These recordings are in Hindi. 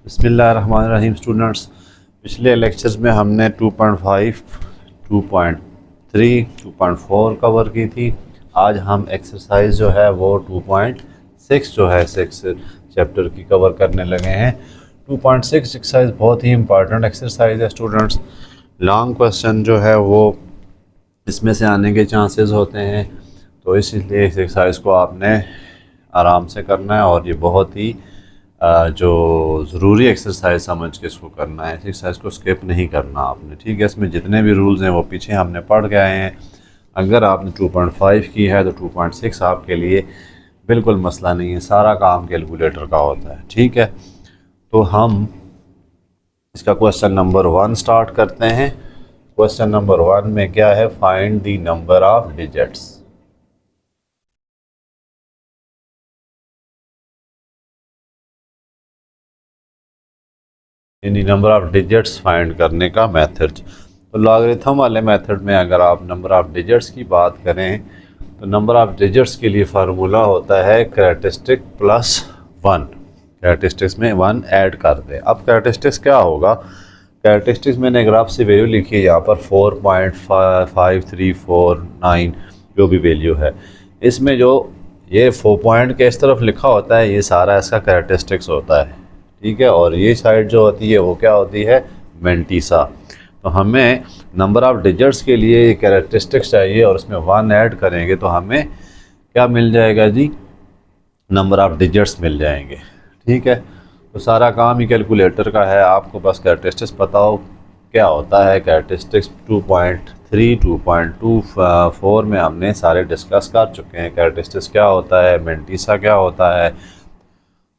बिस्मिल्लाहिर्रहमानिर्रहीम स्टूडेंट्स, पिछले लेक्चर्स में हमने 2.5, 2.3, 2.4 कवर की थी। आज हम एक्सरसाइज जो है वो 2.6 जो है 6 चैप्टर की कवर करने लगे हैं। 2.6 एक्सरसाइज बहुत ही इंपॉर्टेंट एक्सरसाइज है स्टूडेंट्स। लॉन्ग क्वेश्चन जो है वो इसमें से आने के चांसेस होते हैं, तो इसलिए इस एक्सरसाइज को आपने आराम से करना है और ये बहुत ही जो ज़रूरी एक्सरसाइज समझ के इसको करना है। इस एक्सरसाइज को स्किप नहीं करना आपने, ठीक है। इसमें जितने भी रूल्स हैं वो पीछे हमने पढ़ के आए हैं। अगर आपने 2.5 की है तो 2.6 आपके लिए बिल्कुल मसला नहीं है, सारा काम कैलकुलेटर का होता है, ठीक है। तो हम इसका क्वेश्चन नंबर 1 स्टार्ट करते हैं। क्वेश्चन नंबर 1 में क्या है? Find the number of digits. यानी नंबर ऑफ डिजिट्स फाइंड करने का मेथड। तो लॉगरिथम वाले मेथड में अगर आप नंबर ऑफ डिजिट्स की बात करें तो नंबर ऑफ डिजिट्स के लिए फार्मूला होता है कैरेक्टरिस्टिक प्लस 1। कैरेक्टरिस्टिक्स में 1 ऐड कर दें। अब कैरेक्टरिस्टिक्स क्या होगा? कैरेक्टरिस्टिक्स मैंने ग्राफ से वैल्यू लिखी है यहाँ पर 4.5349 जो भी वैल्यू है। इसमें जो ये 4 पॉइंट के इस तरफ लिखा होता है ये सारा इसका कैरेक्टरिस्टिक्स होता है, ठीक है। और ये साइड जो होती है वो क्या होती है? मेंटिसा। तो हमें नंबर ऑफ डिजिट्स के लिए कैरेक्टरिस्टिक्स चाहिए और उसमें 1 ऐड करेंगे तो हमें क्या मिल जाएगा जी? नंबर ऑफ डिजिट्स मिल जाएंगे, ठीक है। तो सारा काम ही कैलकुलेटर का है, आपको बस कैरेक्टरिस्टिक्स पता हो क्या होता है। कैरेक्टरिस्टिक्स 2.3, 2.24 में हमने सारे डिस्कस कर चुके हैं। कैरेक्टरिस्टिक्स क्या होता है, मेंटिसा क्या होता है,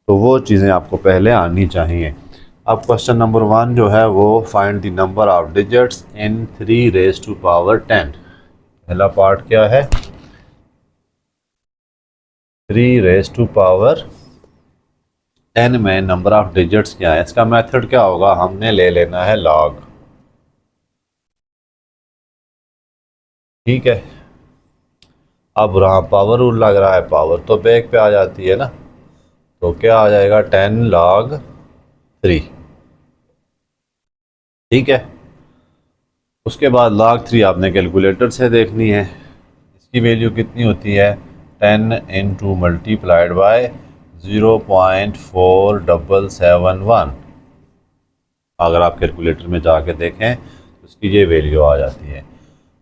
तो वो चीज़ें आपको पहले आनी चाहिए। अब क्वेश्चन नंबर 1 जो है वो find the number of digits in 3 raise to power 10। पहला पार्ट क्या है? 3 रेज़ टू पावर 10 में नंबर ऑफ डिजिट्स क्या है। इसका मेथड क्या होगा? हमने ले लेना है लॉग, ठीक है। अब रहा पावर रूल लग रहा है, पावर तो बैक पे आ जाती है ना, तो क्या आ जाएगा? 10 log 3, ठीक है। उसके बाद log 3 आपने कैलकुलेटर से देखनी है। इसकी वैल्यू कितनी होती है? 10 इंटू मल्टीप्लाइड बाय 0.4771। अगर आप कैलकुलेटर में जाके देखें तो इसकी ये वैल्यू आ जाती है।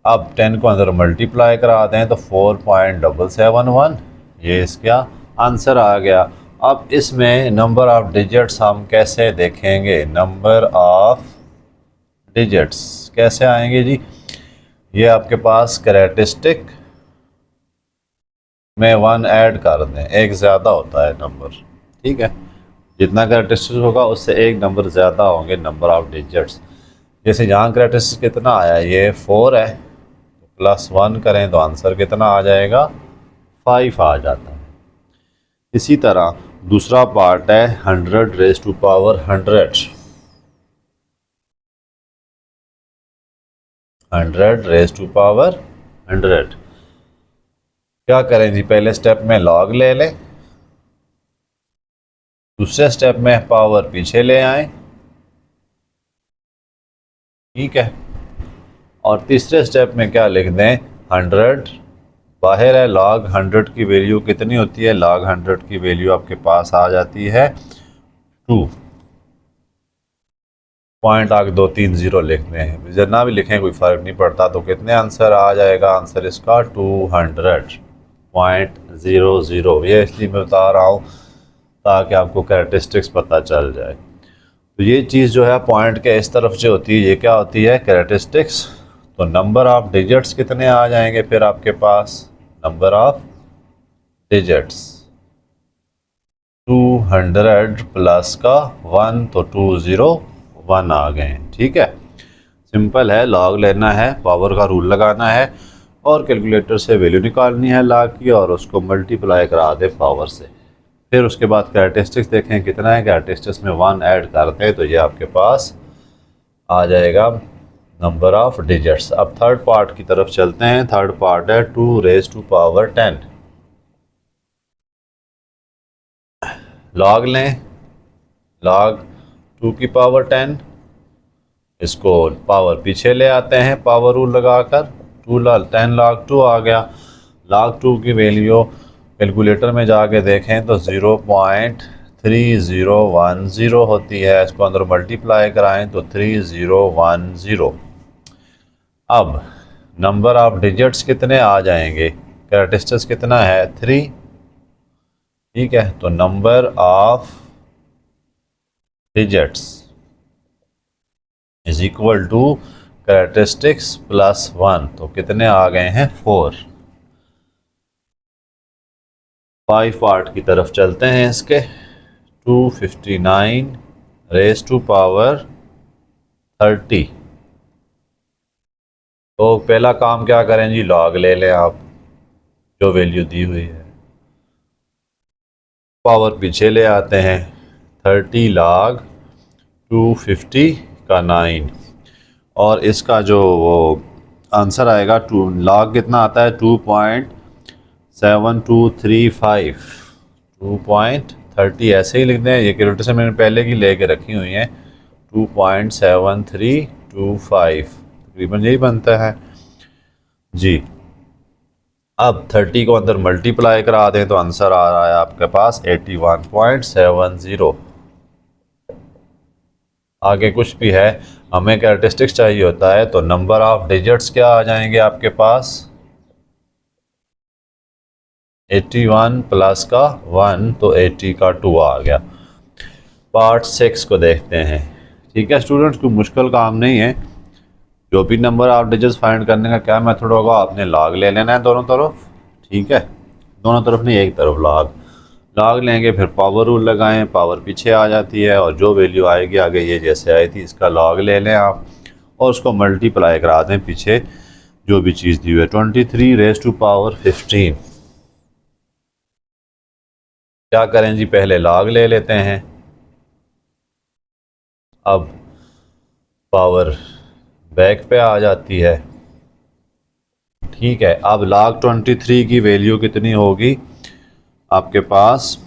अब 10 को अंदर मल्टीप्लाई करा दें तो 4.771, ये इसका आंसर आ गया। अब इसमें नंबर ऑफ डिजिट्स हम कैसे देखेंगे? नंबर ऑफ डिजिट्स कैसे आएंगे जी? ये आपके पास कैरेक्टरिस्टिक में 1 ऐड कर दें, एक ज़्यादा होता है नंबर, ठीक है। जितना कैरेक्टरिस्टिक होगा उससे एक नंबर ज़्यादा होंगे नंबर ऑफ डिजिट्स। जैसे यहाँ कैरेक्टरिस्टिक कितना आया? ये 4 है, तो प्लस 1 करें तो आंसर कितना आ जाएगा? 5 आ जाता है। इसी तरह दूसरा पार्ट है 100 raise to power 100। 100 raise to power 100। क्या करें जी? पहले स्टेप में लॉग ले लें, दूसरे स्टेप में पावर पीछे ले आए, ठीक है। और तीसरे स्टेप में क्या लिख दें? 100 बाहर है, log 100 की वैल्यू कितनी होती है? log 100 की वैल्यू आपके पास आ जाती है 2 पॉइंट आगे 230 लिखते हैं, जितना भी लिखें कोई फ़र्क नहीं पड़ता। तो कितने आंसर आ जाएगा? आंसर इसका 200.00। ये इसलिए मैं बता रहा हूँ ताकि आपको कैरेक्टरिस्टिक्स पता चल जाए। तो ये चीज़ जो है पॉइंट के इस तरफ जो होती है ये क्या होती है? कैरेक्टरिस्टिक्स। तो नंबर ऑफ डिजिट्स कितने आ जाएंगे फिर आपके पास? नंबर ऑफ डिजिट्स 200 प्लस का 1, तो 201 आ गए, ठीक है। सिंपल है, लॉग लेना है, पावर का रूल लगाना है और कैलकुलेटर से वैल्यू निकालनी है लॉग की और उसको मल्टीप्लाई करा दे पावर से। फिर उसके बाद कैरेक्टरिस्टिक्स देखें कितना है। कैरेक्टरिस्टिक्स में 1 ऐड करते हैं तो ये आपके पास आ जाएगा नंबर ऑफ डिजिट्स। अब थर्ड पार्ट की तरफ चलते हैं। थर्ड पार्ट है 2 रेज़ टू पावर 10। लॉग लें, लॉग 2 की पावर 10, इसको पावर पीछे ले आते हैं पावर रूल लगाकर, 10 log 2 आ गया। log 2 की वैल्यू कैलकुलेटर में जाके देखें तो 0.3010 होती है। इसको अंदर मल्टीप्लाई कराएं तो 3010। अब नंबर ऑफ डिजिट्स कितने आ जाएंगे, कैरेक्टरिस्टिक्स कितना है 3, ठीक है। तो number of digits is equal to characteristics plus 1, तो कितने आ गए हैं 4। 5 पार्ट की तरफ चलते हैं इसके। 259 रेज टू पावर 30। तो पहला काम क्या करें जी, लॉग ले लें आप जो वैल्यू दी हुई है, पावर पीछे ले आते हैं 30 log 250 का 9, और इसका जो वो आंसर आएगा 2 log कितना आता है 2.7235। 2.30 ऐसे ही लिखते हैं, ये कैलकुलेटर से मैंने पहले की लेके रखी हुई है। 2.7325 तकरीबन यही बनता है जी। अब 30 को अंदर मल्टीप्लाई करा दें तो आंसर आ रहा है आपके पास 81.70। आगे कुछ भी है, हमें कैरेक्टरिस्टिक्स चाहिए होता है, तो नंबर ऑफ डिजिट्स क्या आ जाएंगे आपके पास 81 प्लस का 1, तो 80 का 2 आ गया। पार्ट 6 को देखते हैं, ठीक है स्टूडेंट्स, कोई मुश्किल काम नहीं है। जो भी नंबर ऑफ डिजिट्स फाइंड करने का क्या मेथड होगा, आपने लॉग ले लेना है दोनों तरफ, ठीक है, दोनों तरफ नहीं एक तरफ लॉग लेंगे, फिर पावर रूल लगाएं, पावर पीछे आ जाती है और जो वैल्यू आएगी आगे ये जैसे आई थी इसका लॉग ले लें आप और उसको मल्टीप्लाई करा दें पीछे जो भी चीज़ दी हुई है। 23 रेज टू पावर 15। क्या करें जी, पहले लॉग ले लेते हैं। अब पावर बैक पे आ जाती है, ठीक है। अब log 23 की वैल्यू कितनी होगी आपके पास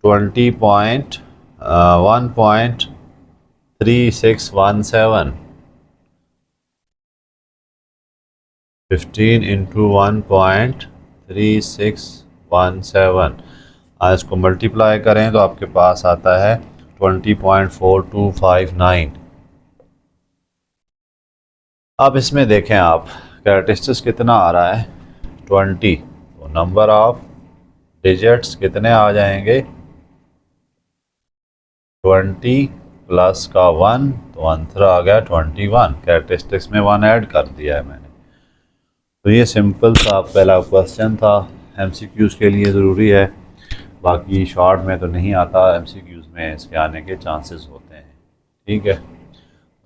1.3617। 15 इंटू 1.3617, इसको मल्टीप्लाई करें तो आपके पास आता है 20.4259। अब इसमें देखें आप कैरेक्टरिस्टिक्स कितना आ रहा है 20, तो नंबर ऑफ डिजिट्स कितने आ जाएंगे 20 प्लस का 1, तो आंसर आ गया 21। कैरेक्टरिस्टिक्स में 1 ऐड कर दिया है मैंने। तो ये सिंपल सा पहला क्वेश्चन था, एमसीक्यूज़ के लिए ज़रूरी है, बाकी शॉर्ट में तो नहीं आता, एमसीक्यूज़ में इसके आने के चांसेस होते हैं, ठीक है।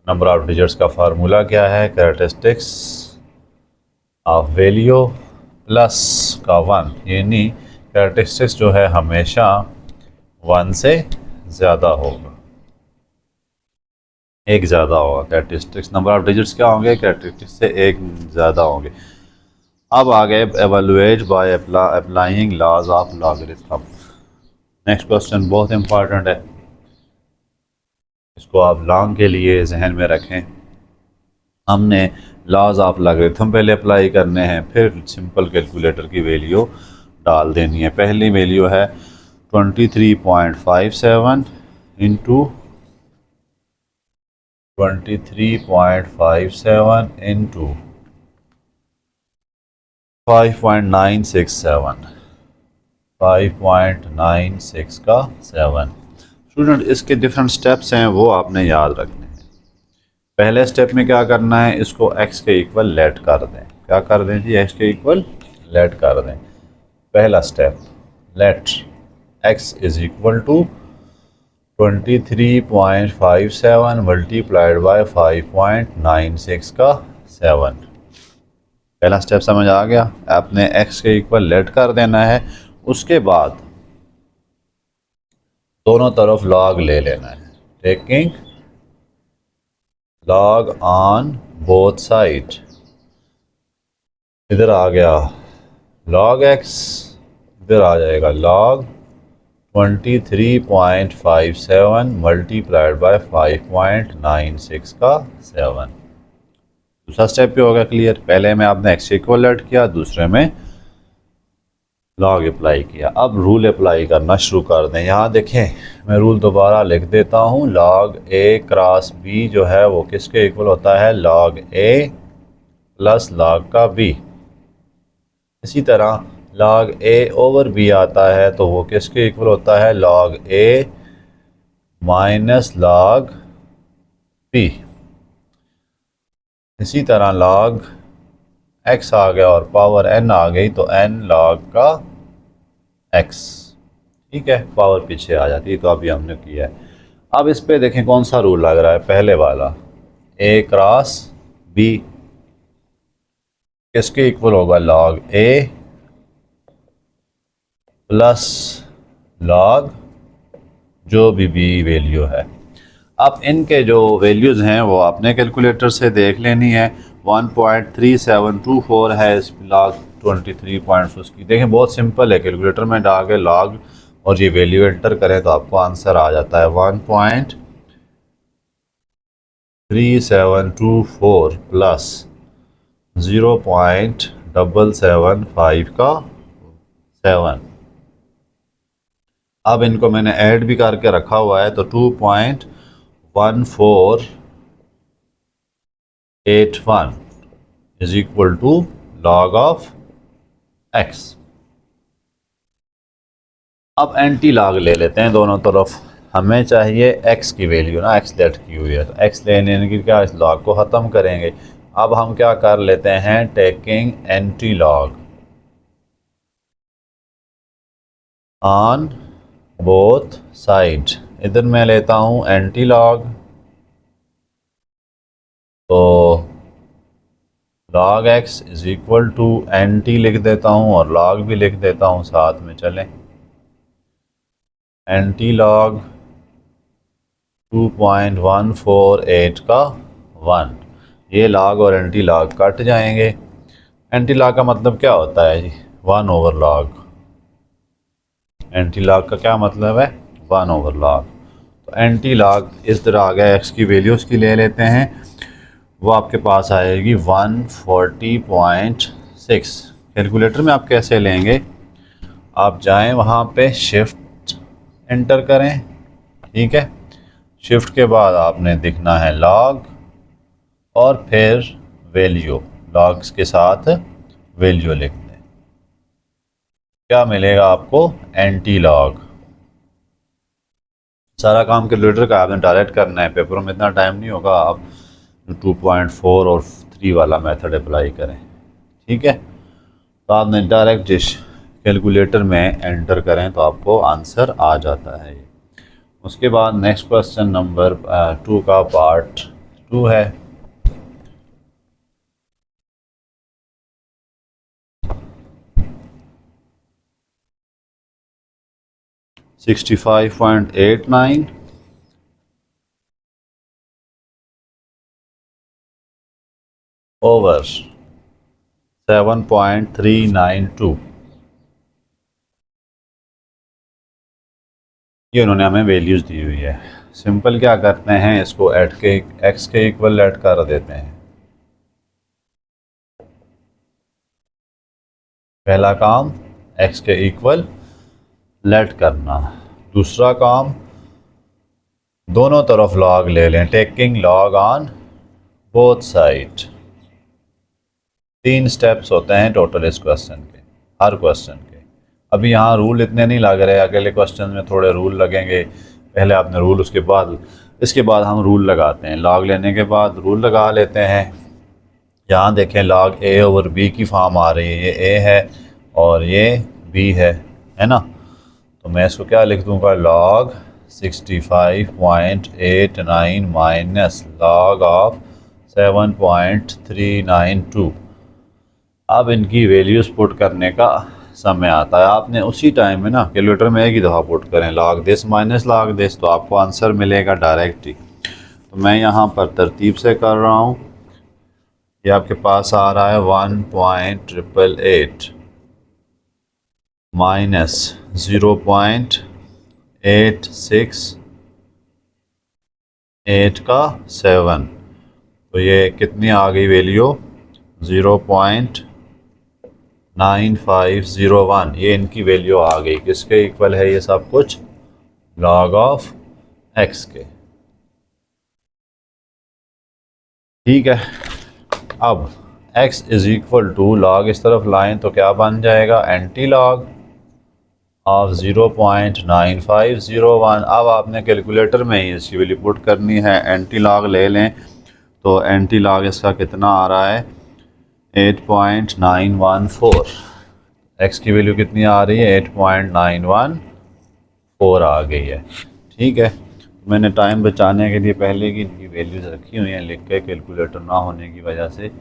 नंबर ऑफ डिजिट्स का फार्मूला क्या है, कैरेक्टरिस्टिक्स ऑफ वैल्यू प्लस का 1, यानी कैरेक्टरिस्टिक्स जो है हमेशा 1 से ज़्यादा होगा, एक ज़्यादा होगा। कैरेक्टरिस्टिक्स नंबर ऑफ डिजिट्स क्या होंगे, कैरेक्टरिस्टिक्स से एक ज़्यादा होंगे। अब आ गए evaluate by applying laws of logarithm. Next question बहुत इंपॉर्टेंट है, इसको आप लॉन्ग के लिए जहन में रखें। हमने लॉज ऑफ लॉगरिथम पहले अप्लाई करने हैं, फिर सिंपल कैलकुलेटर की वैल्यू डाल देनी है। पहली वैल्यू है 23.57 इंटू 23.57 इंटू 5.967, 5.96 का 7। स्टूडेंट इसके डिफरेंट स्टेप्स हैं वो आपने याद रखने हैं। पहले स्टेप में क्या करना है, इसको x के इक्वल लेट कर दें। क्या कर दें जी, x के इक्वल लेट कर दें। पहला step, let x is equal to 23.57 multiplied by 5.96 का 7। पहला स्टेप समझ आ गया, आपने x के इक्वल लेट कर देना है। उसके बाद दोनों तरफ लॉग ले लेना है, taking log on both side. इधर आ गया log x, इधर आ जाएगा log 23.57 मल्टीप्लाइड बाय 5.96 का 7। दूसरा स्टेप भी होगा क्लियर। पहले में आपने एक्स इक्वल ऐड किया, दूसरे में लॉग अप्लाई किया। अब रूल अप्लाई करना शुरू कर दें। यहाँ देखें, मैं रूल दोबारा लिख देता हूँ। लॉग ए क्रॉस बी जो है वो किसके इक्वल होता है? लॉग ए प्लस लॉग का बी। इसी तरह लॉग ए ओवर बी आता है तो वो किसके इक्वल होता है? Log a minus log B. इसी तरह लॉग एक्स आ गया और पावर एन आ गई तो एन लॉग का एक्स। ठीक है, पावर पीछे आ जाती है। तो अभी हमने किया है। अब इस पे देखें कौन सा रूल लग रहा है? पहले वाला, ए क्रॉस बी किसके इक्वल होगा? लॉग ए प्लस लॉग जो भी बी वैल्यू है। अब इनके जो वैल्यूज़ हैं वो आपने कैलकुलेटर से देख लेनी है। 1.3724 है इस लॉग 23 उसकी। देखें बहुत सिंपल है, कैलकुलेटर में डाल के लॉग और ये वैल्यू एंटर करें तो आपको आंसर आ जाता है 1.3724 प्लस 0.775 का 7। अब इनको मैंने ऐड भी करके रखा हुआ है तो 2.1481 is equal to log of x. अब एंटी लॉग ले लेते हैं दोनों तरफ। हमें चाहिए एक्स की वैल्यू ना, एक्स लेट की हुई है तो एक्स लेने की क्या, इस लॉग को ख़त्म करेंगे। अब हम क्या कर लेते हैं? Taking anti log on both side. इधर मैं लेता हूँ एंटी लॉग तो log x is equal to anti लिख देता हूँ और लॉग भी लिख देता हूँ साथ में। चलें, एंटी लॉग 2.148 का 1। ये लॉग और एंटी लॉग कट जाएंगे। एंटी लॉग का मतलब क्या होता है जी? 1 ओवर लॉग। एंटी लॉग का क्या मतलब है? 1 ओवर लॉग। तो एंटी लॉग इस तरह आ गया। एक्स की वैल्यू उसकी ले लेते हैं, वो आपके पास आएगी 140.6। कैलकुलेटर में आप कैसे लेंगे? आप जाएं वहाँ पे शिफ्ट एंटर करें। ठीक है, शिफ्ट के बाद आपने दिखना है लॉग और फिर वैल्यू। लॉग्स के साथ वैल्यू लिख दें। क्या मिलेगा आपको? Anti log. सारा काम कैलकुलेटर का आपने डायरेक्ट करना है, पेपरों में इतना टाइम नहीं होगा। आप 2.4 और 3 वाला मेथड अप्लाई करें। ठीक है, तो आपने डायरेक्ट कैलकुलेटर में एंटर करें तो आपको आंसर आ जाता है। उसके बाद नेक्स्ट क्वेश्चन नंबर 2 का पार्ट 2 है। $65.89 ओवर 7.392। ये उन्होंने हमें वैल्यूज़ दी हुई है। सिंपल क्या करते हैं, इसको ऐड के एक्स के इक्वल ऐड कर देते हैं। पहला काम एक्स के इक्वल लेट करना। दूसरा काम दोनों तरफ लॉग ले लें, taking log on both side. 3 steps होते हैं टोटल इस क्वेश्चन के, हर क्वेश्चन के। अभी यहाँ रूल इतने नहीं लग रहे, अगले क्वेश्चन में थोड़े रूल लगेंगे। पहले आपने रूल, उसके बाद इसके बाद हम रूल लगाते हैं। लॉग लेने के बाद रूल लगा लेते हैं। यहाँ देखें लॉग ए ओवर बी की फॉर्म आ रही है। ये ए है और ये बी है ना। तो मैं इसको क्या लिख दूँगा? Log 65.89 minus log of 7.392। अब इनकी वैल्यूज़ पुट करने का समय आता है। आपने उसी टाइम में ना कैलकुलेटर में एक ही दफ़ा पुट करें, log this minus log this, तो आपको आंसर मिलेगा डायरेक्ट ही। तो मैं यहाँ पर तरतीब से कर रहा हूँ। ये आपके पास आ रहा है 1.888 माइनस 0.775 8 का 7, तो ये कितनी आ गई वैल्यू 0.9501। ये इनकी वैल्यू आ गई, किसके इक्वल है ये सब कुछ, लॉग ऑफ एक्स के। ठीक है, अब x is equal to log इस तरफ लाएं तो क्या बन जाएगा, एंटी लॉग ऑफ 0.9501। अब आपने कैलकुलेटर में ही इसकी वैल्यू पुट करनी है, एंटी लॉग ले लें तो एंटी लॉग इसका कितना आ रहा है 8.914। x की वैल्यू कितनी आ रही है 8.914 आ गई है। ठीक है, मैंने टाइम बचाने के लिए पहले की इनकी वैल्यूज रखी हुई हैं लिख के, कैलकुलेटर ना होने की वजह से।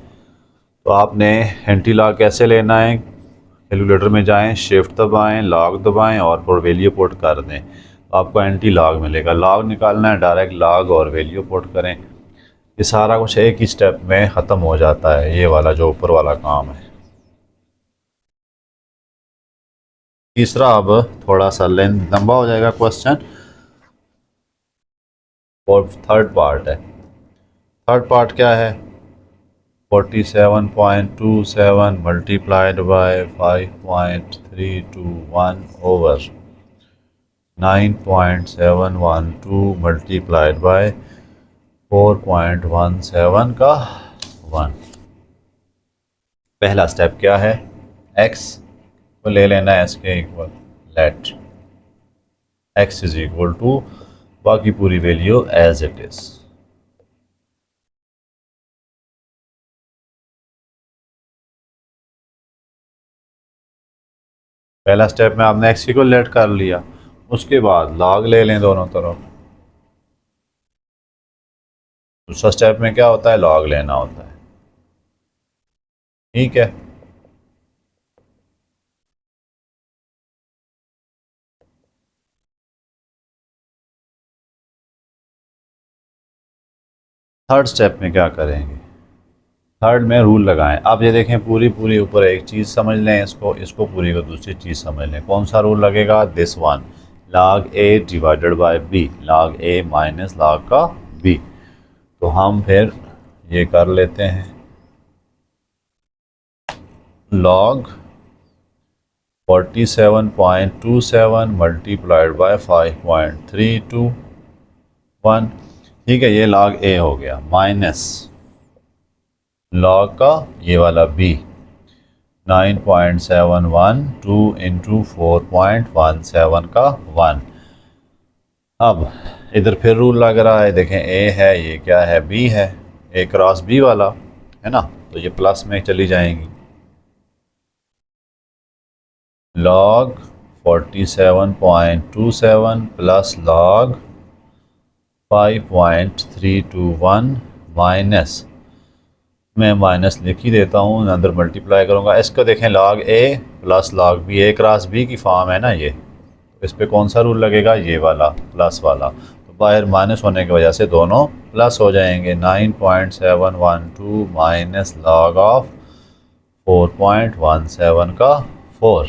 तो आपने एंटी लॉग कैसे लेना है, कैलकुलेटर में जाएं, शिफ्ट दबाएं, लॉग दबाएं और फिर वैल्यू पुट कर दें, तो आपको एंटी लॉग मिलेगा। लॉग निकालना है, डायरेक्ट लॉग और वैल्यू पुट करें, ये सारा कुछ एक ही स्टेप में ख़त्म हो जाता है, ये वाला जो ऊपर वाला काम है। तीसरा अब थोड़ा सा लेंथ लंबा हो जाएगा क्वेश्चन, और थर्ड पार्ट है। थर्ड पार्ट क्या है, 47.27 multiplied by 5.321 over 9.712 multiplied by 4.17 का 1। पहला स्टेप क्या है, x को ले लेना है इसके equal, let x is equal to बाकी पूरी वैल्यू एज इट इज। पहला स्टेप में आपने x को लेट कर लिया, उसके बाद लॉग ले लें दोनों तरफ। दूसरा स्टेप में क्या होता है, लॉग लेना होता है। ठीक है, थर्ड स्टेप में क्या करेंगे, थर्ड में रूल लगाएं। आप ये देखें पूरी पूरी ऊपर एक चीज़ समझ लें, इसको पूरी को दूसरी चीज़ समझ लें। कौन सा रूल लगेगा, this one, log a divided by b, log a minus log का b। तो हम फिर ये कर लेते हैं, log 47.27 मल्टीप्लाइड बाय 5.321। ठीक है, ये log a हो गया, माइनस log का ये वाला b 9.712 इंटू 4.17 का 1। अब इधर फिर रूल लग रहा है, देखें a है, ये क्या है, b है, a क्रॉस b वाला है ना, तो ये प्लस में चली जाएंगी। log 47.27 प्लस log 5.321 माइनस, मैं माइनस लिख ही देता हूँ, अंदर मल्टीप्लाई करूँगा। इसको देखें log a plus log b, a cross b की फॉर्म है ना ये, तो इस पर कौन सा रूल लगेगा, ये वाला, प्लस वाला। तो बाहर माइनस होने की वजह से दोनों प्लस हो जाएंगे। 9.712 माइनस log ऑफ 4.17 का 4।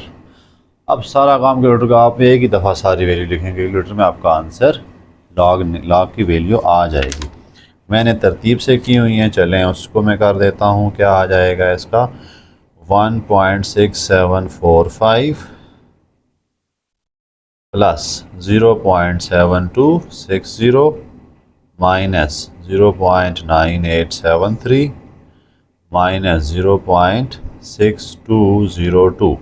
अब सारा काम कैलकुलेटर का आप एक ही दफ़ा सारी वैल्यू लिखेंगे, कैलकुलेटर में आपका आंसर लॉग की वैल्यू आ जाएगी। मैंने तरतीब से की हुई हैं, चलें उसको मैं कर देता हूँ। क्या आ जाएगा इसका, 1.6745 प्लस 0.7260 माइनस 0.9873 माइनस 0.6202।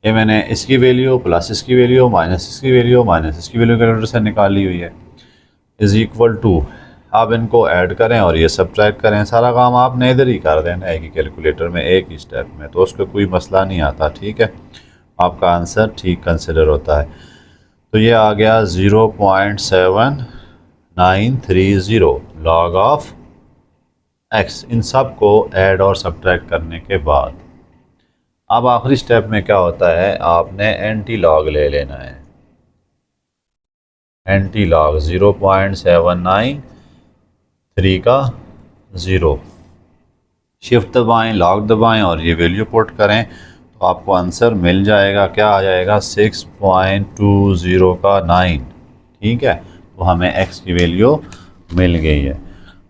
ये मैंने इसकी वैल्यू प्लस इसकी वैल्यू माइनस इसकी वैल्यू माइनस इसकी वैल्यू कैलकुलेटर से निकाली हुई है, इज इक्वल टू, आप इनको ऐड करें और ये सब्ट्रैक्ट करें। सारा काम आपने इधर ही कर देना है, एक ही कैलकुलेटर में, एक ही स्टेप में, तो उसका कोई मसला नहीं आता। ठीक है, आपका आंसर ठीक कंसिडर होता है। तो ये आ गया 0.7930 लॉग ऑफ एक्स। इन सब को ऐड और सब्ट्रैक्ट करने के बाद अब आखिरी स्टेप में क्या होता है, आपने एंटी लॉग ले लेना है। एंटी लॉग 0.793 का 0, शिफ्ट दबाएं, लॉग दबाएं और ये वैल्यू पुट करें, तो आपको आंसर मिल जाएगा, क्या आ जाएगा 6.20 का 9। ठीक है, तो हमें x की वैल्यू मिल गई है।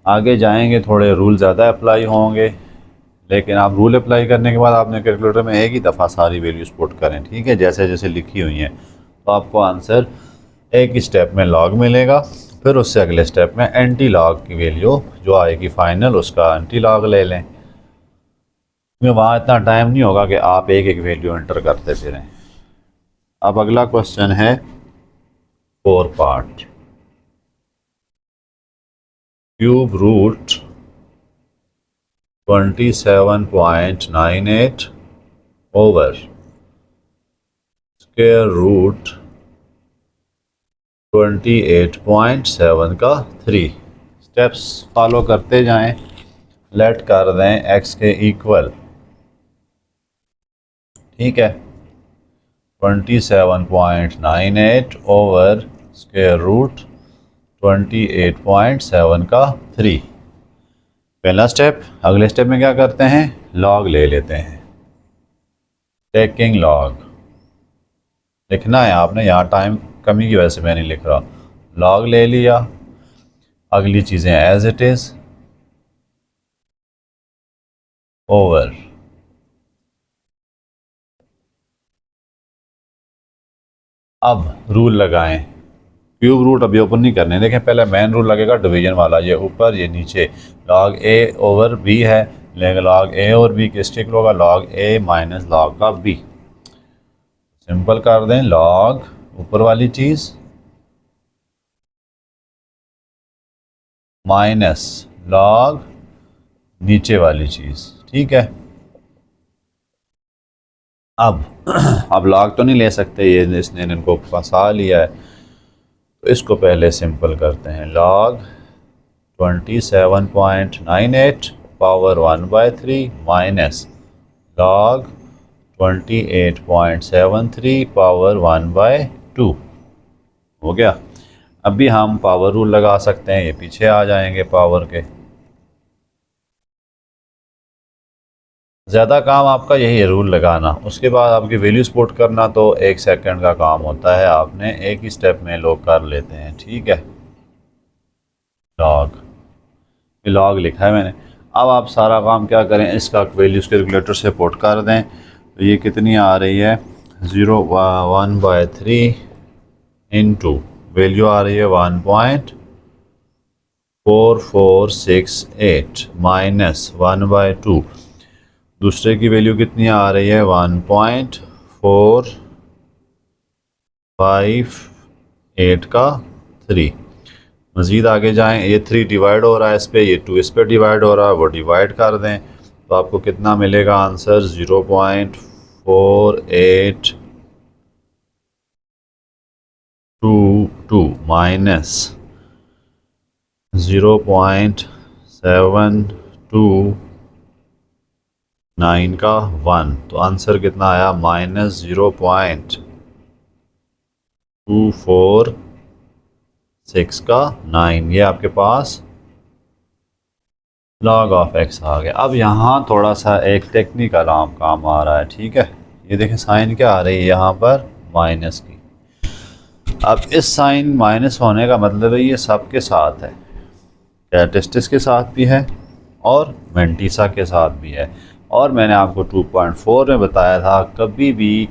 आगे जाएंगे थोड़े रूल ज़्यादा अप्लाई होंगे, लेकिन आप रूल अप्लाई करने के बाद आपने कैलकुलेटर में एक ही दफ़ा सारी वैल्यूज पुट करें, ठीक है, जैसे जैसे लिखी हुई हैं। तो आपको आंसर एक ही स्टेप में लॉग मिलेगा, फिर उससे अगले स्टेप में एंटी लॉग की वैल्यू जो आएगी फाइनल, उसका एंटी लॉग ले लें, क्योंकि वहाँ इतना टाइम नहीं होगा कि आप एक एक वैल्यू एंटर करते फिरें। अब अगला क्वेश्चन है 4 part. Cube root 27.98 over square root 28.7 का 3। स्टेप्स फॉलो करते जाएं। लेट कर दें x के इक्वल, ठीक है, 27.98 ओवर स्क्वायर रूट 28.7 का 3। पहला स्टेप। अगले स्टेप में क्या करते हैं, लॉग ले लेते हैं। टेकिंग लॉग लिखना है आपने, यहाँ टाइम कमी की वजह से मैं नहीं लिख रहा। लॉग ले लिया, अगली चीज़ें एज इट इज़ ओवर। अब रूल लगाएं। क्यूब रूट अभी ओपन नहीं करने, देखें पहले मेन रूल लगेगा डिवीजन वाला, ये ऊपर ये नीचे। लॉग ए ओवर बी है, लेकिन लॉग ए और बी किसके इक्वल होगा, लॉग ए माइनस लॉग का बी। सिंपल कर दें, लॉग ऊपर वाली चीज़ माइनस लॉग नीचे वाली चीज़, ठीक है। अब लॉग तो नहीं ले सकते, ये इसने इनको फंसा लिया है, तो इसको पहले सिंपल करते हैं। Log 27.98 power 1/3 minus log 28.73 power 1/2 हो गया। अभी हम पावर रूल लगा सकते हैं, ये पीछे आ जाएंगे पावर के। ज़्यादा काम आपका यही है रूल लगाना, उसके बाद आपकी वैल्यूज पुट करना तो 1 सेकंड का काम होता है, आपने एक ही स्टेप में लोग कर लेते हैं, ठीक है। लॉग, ये लॉग लिखा है मैंने। अब आप सारा काम क्या करें, इसका वैल्यूज कैलकुलेटर से पुट कर दें। तो ये कितनी आ रही है, 1/3 इंटू वैल्यू आ रही है 1.4468 माइनस 1/2। दूसरे की वैल्यू कितनी आ रही है, 1.458 का 3। मज़ीद आगे जाएं, ये 3 डिवाइड हो रहा है इस पर, ये 2 इस पर डिवाइड हो रहा है, वो डिवाइड कर दें तो आपको कितना मिलेगा आंसर, 0.4822 माइनस 0.729 का 1। तो आंसर कितना आया, माइनस 0.246 का 9। ये आपके पास लॉग ऑफ एक्स आ गया। अब यहाँ थोड़ा सा एक टेक्निकल काम आ रहा है, ठीक है। ये देखें साइन क्या आ रही है यहाँ पर, माइनस की। अब इस साइन माइनस होने का मतलब है ये सबके साथ है, कैरेक्टरिस्टिक्स के साथ भी है और मेंटिसा के साथ भी है। और मैंने आपको 2.4 में बताया था कभी भी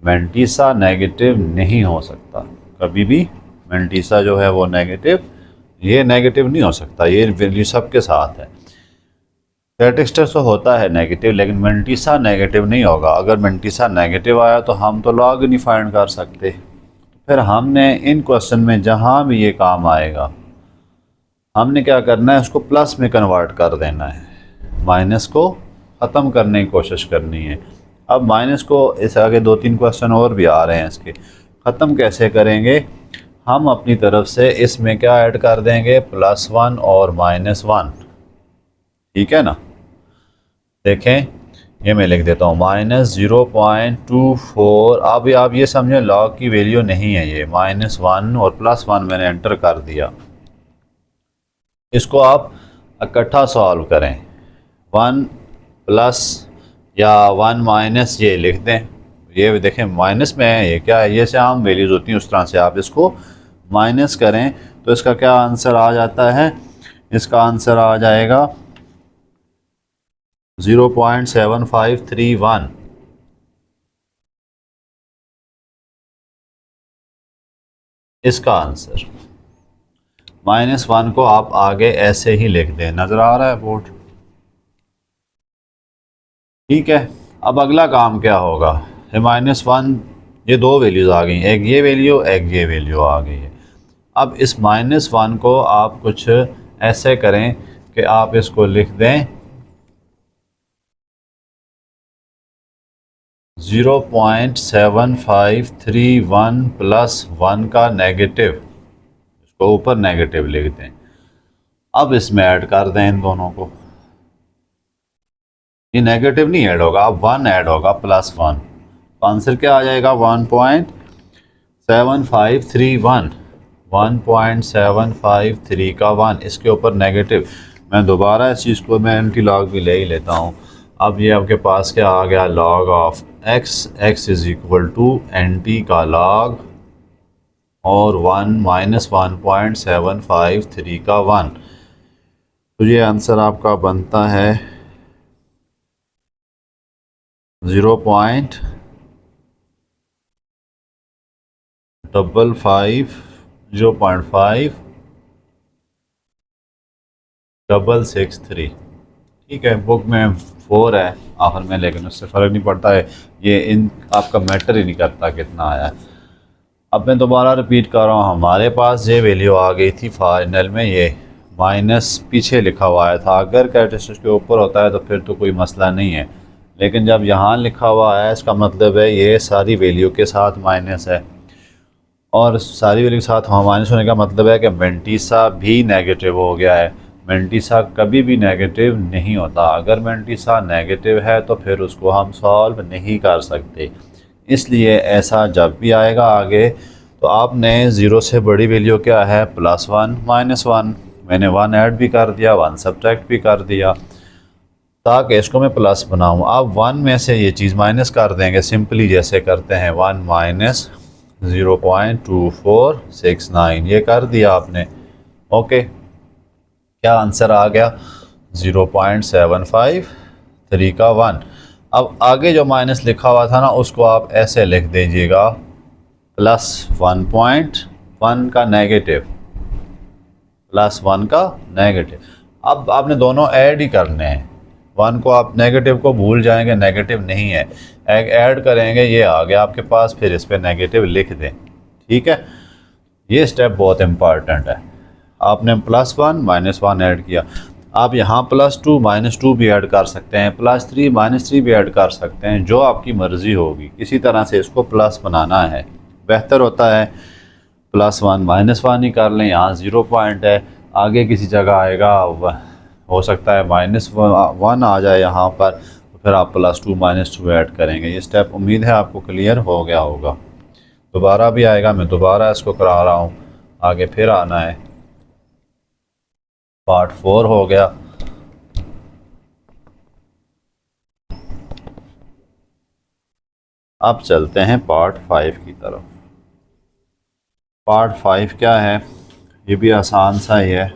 मेंटिसा नेगेटिव नहीं हो सकता, कभी भी मेंटिसा जो है वो नेगेटिव, ये नेगेटिव नहीं हो सकता, ये वैल्यू सबके साथ है। कैरेक्टरिस्टिक्स तो होता है नेगेटिव, लेकिन मेंटिसा नेगेटिव नहीं होगा। अगर मेंटिसा नेगेटिव आया तो हम तो लॉग नहीं फाइंड कर सकते। फिर हमने इन क्वेश्चन में जहाँ भी ये काम आएगा, हमने क्या करना है, उसको प्लस में कन्वर्ट कर देना है, माइनस को ख़त्म करने की कोशिश करनी है। अब माइनस को, इस आगे 2-3 क्वेश्चन और भी आ रहे हैं, इसके ख़त्म कैसे करेंगे, हम अपनी तरफ से इसमें क्या ऐड कर देंगे, +1 और -1, ठीक है ना। देखें ये मैं लिख देता हूँ, -0.24। अब आप ये समझें लॉग की वैल्यू नहीं है ये, -1 और +1 मैंने एंटर कर दिया। इसको आप इकट्ठा सॉल्व करें, 1 प्लस या 1 माइनस ये लिख दें। ये देखें माइनस में है, ये क्या है, ये से आम वैल्यूज़ होती हैं, उस तरह से आप इसको माइनस करें तो इसका क्या आंसर आ जाता है, इसका आंसर आ जाएगा 0.7531 इसका आंसर। -1 को आप आगे ऐसे ही लिख दें, नज़र आ रहा है बोर्ड। ठीक है, अब अगला काम क्या होगा, -1, ये दो वैल्यूज़ आ गई, एक ये वैल्यू एक ये वैल्यू आ गई है। अब इस -1 को आप कुछ ऐसे करें कि आप इसको लिख दें 0.7531 + 1 का नेगेटिव, इसको ऊपर नेगेटिव लिख दें। अब इसमें ऐड कर दें इन दोनों को, ये नेगेटिव नहीं ऐड होगा, अब 1 ऐड होगा +1, आंसर क्या आ जाएगा 1.7531, 1.753 का 1, इसके ऊपर नेगेटिव। मैं दोबारा इस चीज़ को मैं एंटी लॉग भी ले ही लेता हूँ। अब ये आपके पास क्या आ गया, log of x, x is equal to anti का log और 1 - 1.753 का 1। तो ये आंसर आपका बनता है 0.55 0.5663। ठीक है, बुक में 4 है आखिर में, लेकिन उससे फ़र्क नहीं पड़ता है, ये इन आपका मैटर ही नहीं करता कितना आया है। अब मैं दोबारा रिपीट कर रहा हूँ, हमारे पास ये वैल्यू आ गई थी फाइनल में, ये माइनस पीछे लिखा हुआ है था, अगर कैरेक्टरिस्टिक के ऊपर होता है तो फिर तो कोई मसला नहीं है, लेकिन जब यहाँ लिखा हुआ है इसका मतलब है ये सारी वैल्यू के साथ माइनस है, और सारी वैल्यू के साथ माइनस होने का मतलब है कि मेंटीसा भी नेगेटिव हो गया है। मेंटीसा कभी भी नेगेटिव नहीं होता, अगर मेंटीसा नेगेटिव है तो फिर उसको हम सॉल्व नहीं कर सकते। इसलिए ऐसा जब भी आएगा आगे तो आपने ज़ीरो से बड़ी वैल्यू क्या है, +1 -1, मैंने 1 ऐड भी कर दिया, 1 सब्ट्रैक्ट भी कर दिया ताकि इसको मैं प्लस बनाऊँ। अब 1 में से ये चीज़ माइनस कर देंगे, सिंपली जैसे करते हैं 1 - 0.2469, ये कर दिया आपने। ओके, क्या आंसर आ गया 0.753 का 1। अब आगे जो माइनस लिखा हुआ था ना उसको आप ऐसे लिख दीजिएगा +1.1 का नेगेटिव, +1 का नेगेटिव। अब आपने दोनों ऐड ही करने हैं, 1 को आप नेगेटिव को भूल जाएंगे, नेगेटिव नहीं है, एक ऐड करेंगे, ये आ गया आपके पास, फिर इस पर नेगेटिव लिख दें। ठीक है, ये स्टेप बहुत इम्पॉर्टेंट है। आपने +1 -1 ऐड किया, आप यहाँ +2 -2 भी ऐड कर सकते हैं, +3 -3 भी ऐड कर सकते हैं, जो आपकी मर्ज़ी होगी, किसी तरह से इसको प्लस बनाना है। बेहतर होता है +1 -1 ही कर लें, यहाँ 0 पॉइंट है, आगे किसी जगह आएगा हो सकता है -1 आ जाए यहाँ पर, तो फिर आप +2 -2 ऐड करेंगे। ये स्टेप उम्मीद है आपको क्लियर हो गया होगा। दोबारा भी आएगा, मैं दोबारा इसको करा रहा हूँ, आगे फिर आना है। पार्ट 4 हो गया। अब चलते हैं पार्ट 5 की तरफ। पार्ट 5 क्या है, ये भी आसान सा ही है।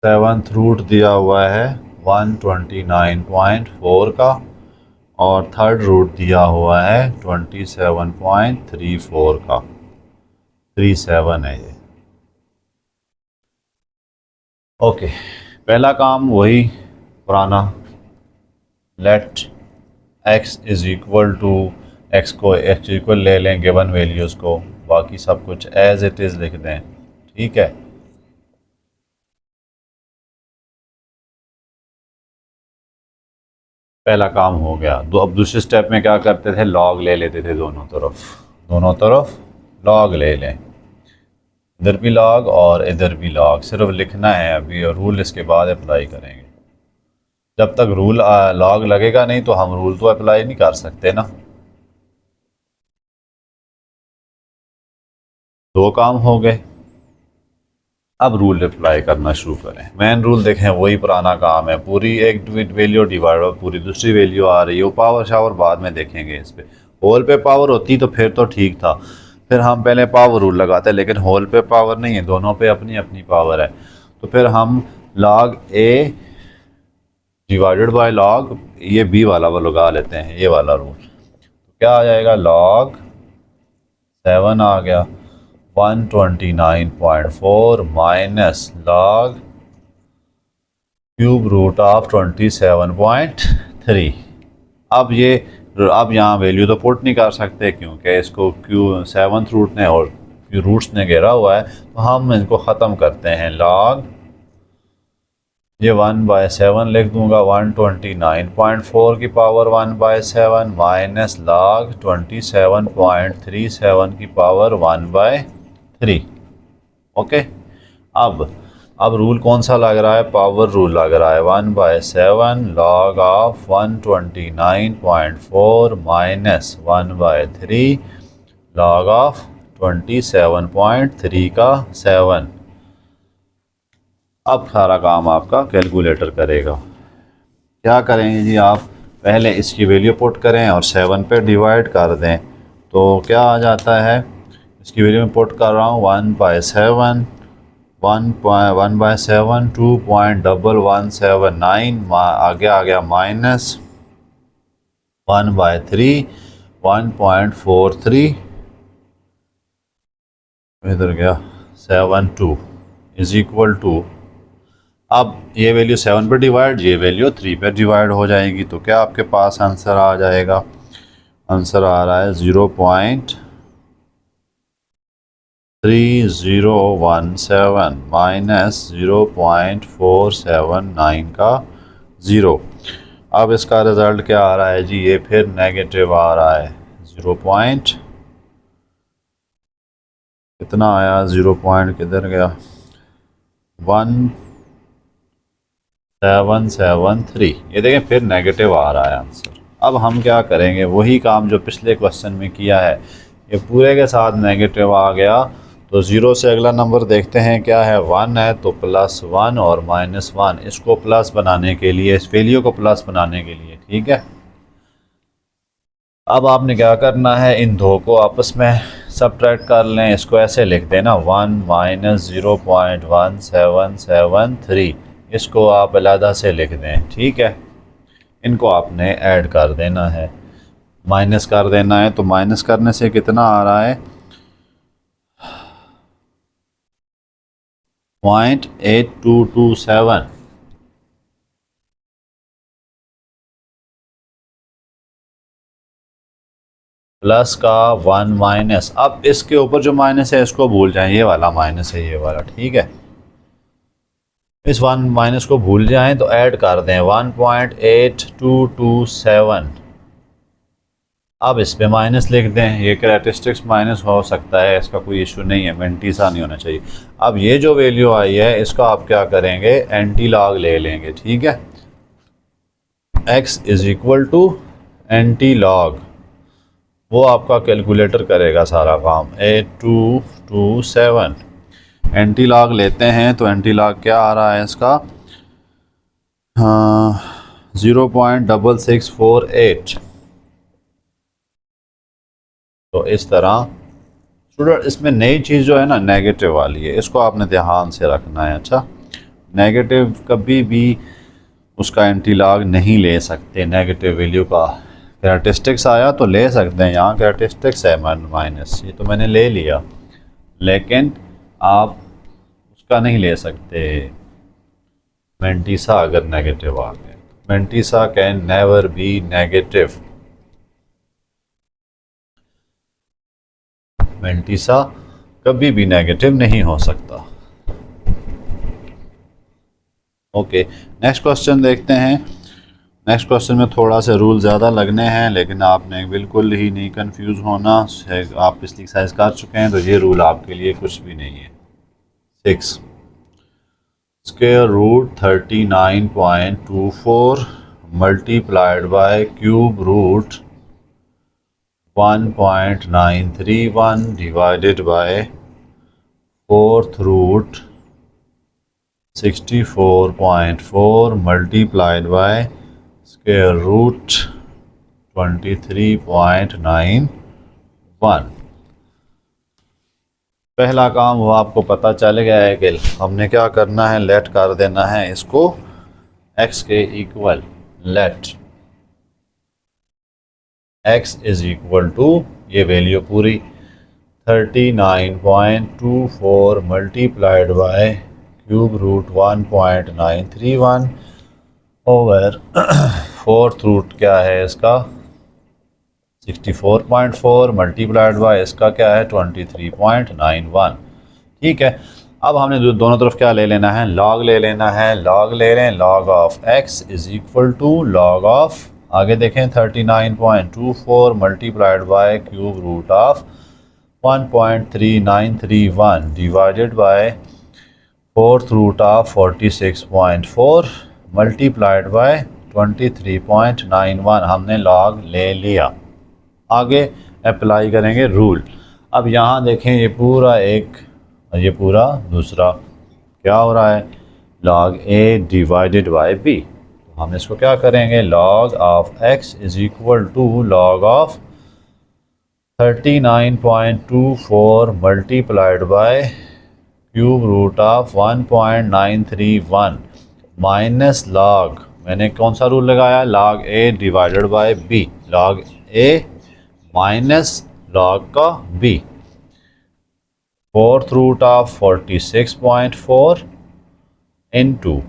7th रूट दिया हुआ है 129.4 का, और 3rd रूट दिया हुआ है 27.34 का, 37 है ये। ओके, पहला काम वही पुराना, let x is equal to, x को x इक्वल ले लें गिवन वैल्यूज़ को, बाकी सब कुछ एज इट इज़ लिख दें। ठीक है, पहला काम हो गया। अब दूसरे स्टेप में क्या करते थे, लॉग ले लेते थे दोनों तरफ लॉग ले लें, इधर भी लॉग और इधर भी लॉग, सिर्फ लिखना है अभी, और रूल इसके बाद अप्लाई करेंगे। जब तक रूल लॉग लगेगा नहीं तो हम रूल तो अप्लाई नहीं कर सकते ना। दो काम हो गए। अब रूल अप्लाई करना शुरू करें। मेन रूल देखें, वही पुराना काम है। पूरी एक वैल्यू डिवाइड और पूरी दूसरी वैल्यू आ रही है। वो पावर शावर बाद में देखेंगे। इस पे होल पे पावर होती तो फिर तो ठीक था, फिर हम पहले पावर रूल लगाते, लेकिन होल पे पावर नहीं है, दोनों पे अपनी अपनी पावर है। तो फिर हम log a divided by log, ये b वाला वो लगा लेते हैं, ये वाला रूल। तो क्या आ जाएगा, log 7 आ गया 129.4 minus log cube root of 27.3। अब यहाँ वैल्यू तो पुट नहीं कर सकते क्योंकि इसको सेवन्थ रूट ने और रूट्स ने घेरा हुआ है। तो हम इनको ख़त्म करते हैं। log ये 1/7 लिख दूंगा, 129.4 की पावर 1/7 माइनस log 27.37 की पावर 1/3। ओके, अब रूल कौन सा लग रहा है, पावर रूल लग रहा है। 1/7 log of 129.4 minus 1/3 log of 27.3 का 7। अब सारा काम आपका कैलकुलेटर करेगा। क्या करेंगे जी, आप पहले इसकी वैल्यू पुट करें और 7 पे डिवाइड कर दें। तो क्या आ जाता है, इसकी वैल्यू में पुट कर रहा हूँ 1/7 2.1179, आगे आ गया माइनस 1/3 1.43, इधर गया 72 इज इक्वल टू। अब ये वैल्यू 7 पे डिवाइड, ये वैल्यू 3 पे डिवाइड हो जाएगी। तो क्या आपके पास आंसर आ जाएगा, आंसर आ रहा है 0.3017 माइनस 0.479 का 0। अब इसका रिज़ल्ट क्या आ रहा है जी, ये फिर नेगेटिव आ रहा है। 0 पॉइंट कितना आया, 0 पॉइंट किधर गया, 1773। ये देखें फिर नेगेटिव आ रहा है आंसर। अब हम क्या करेंगे, वही काम जो पिछले क्वेश्चन में किया है, ये पूरे के साथ नेगेटिव आ गया। तो 0 से अगला नंबर देखते हैं क्या है, 1 है, तो +1 और -1, इसको प्लस बनाने के लिए, इस वैल्यू को प्लस बनाने के लिए, ठीक है। अब आपने क्या करना है, इन दो को आपस में सबट्रैक्ट कर लें। इसको ऐसे लिख देना 1 माइनस 0.1773, इसको आप अलहदा से लिख दें, ठीक है। इनको आपने ऐड कर देना है, माइनस कर देना है। तो माइनस करने से कितना आ रहा है, 0.8227। प्लस का 1 माइनस, अब इसके ऊपर जो माइनस है इसको भूल जाएं, ये वाला माइनस है, ये वाला, ठीक है। इस 1 माइनस को भूल जाएं तो ऐड कर दें 1.8227। अब इस पे माइनस लिख दें, ये कैरेक्टरिस्टिक्स माइनस हो सकता है, इसका कोई इशू नहीं है, मेंटी सा नहीं होना चाहिए। अब ये जो वैल्यू आई है इसका आप क्या करेंगे, एंटी लॉग ले लेंगे, ठीक है। x is equal to anti log, वो आपका कैलकुलेटर करेगा सारा काम। 8227 एंटी लॉग लेते हैं तो एंटी लॉग क्या आ रहा है इसका, 0.6648। तो इस तरह स्टूडेंट, इसमें नई चीज़ जो है ना नेगेटिव वाली है, इसको आपने ध्यान से रखना है। अच्छा, नेगेटिव कभी भी उसका एंटी लॉग नहीं ले सकते। नेगेटिव वैल्यू का कैरेक्टरिस्टिक्स आया तो ले सकते हैं, यहाँ कैरेक्टरिस्टिक्स है माइनस, ये तो मैंने ले लिया, लेकिन आप उसका नहीं ले सकते। मेंटीसा अगर नेगेटिव आ गए, mantissa can never be negative, mantissa कभी भी नेगेटिव नहीं हो सकता। ओके, नेक्स्ट क्वेश्चन देखते हैं। नेक्स्ट क्वेश्चन में थोड़ा सा रूल ज़्यादा लगने हैं, लेकिन आपने बिल्कुल ही नहीं कंफ्यूज होना। आप पिछली एक्सरसाइज कर चुके हैं तो ये रूल आपके लिए कुछ भी नहीं है। 6 square root 39.24 multiplied by cube root 1.931 divided by 4th root 64.4 multiplied by square root 23.91। पहला काम वो आपको पता चल गया है कि हमने क्या करना है, लेट कर देना है इसको x के equal. Let x is equal to, ये वैल्यू पूरी 39.24 multiplied by cube root 1.931 over fourth root क्या है इसका 64.4 मल्टीप्लाइड बाय इसका क्या है 23.91। ठीक है, अब हमने दोनों तरफ क्या ले लेना है, लॉग ले लेना है। लॉग ले लें, log of x is equal to log of, आगे देखें 39.24 multiplied by cube root of 1.3931 divided by fourth root of 46.4 multiplied by 23.91। हमने लॉग ले लिया। आगे अप्लाई करेंगे रूल। अब यहाँ देखें ये पूरा एक और ये पूरा दूसरा क्या हो रहा है, log a divided by b. तो हम इसको क्या करेंगे, log of x is equal to log of 39.24 multiplied by cube root of 1.931 minus log, मैंने कौन सा रूल लगाया, log a divided by b. Log a minus log का b, fourth root of 46.4 into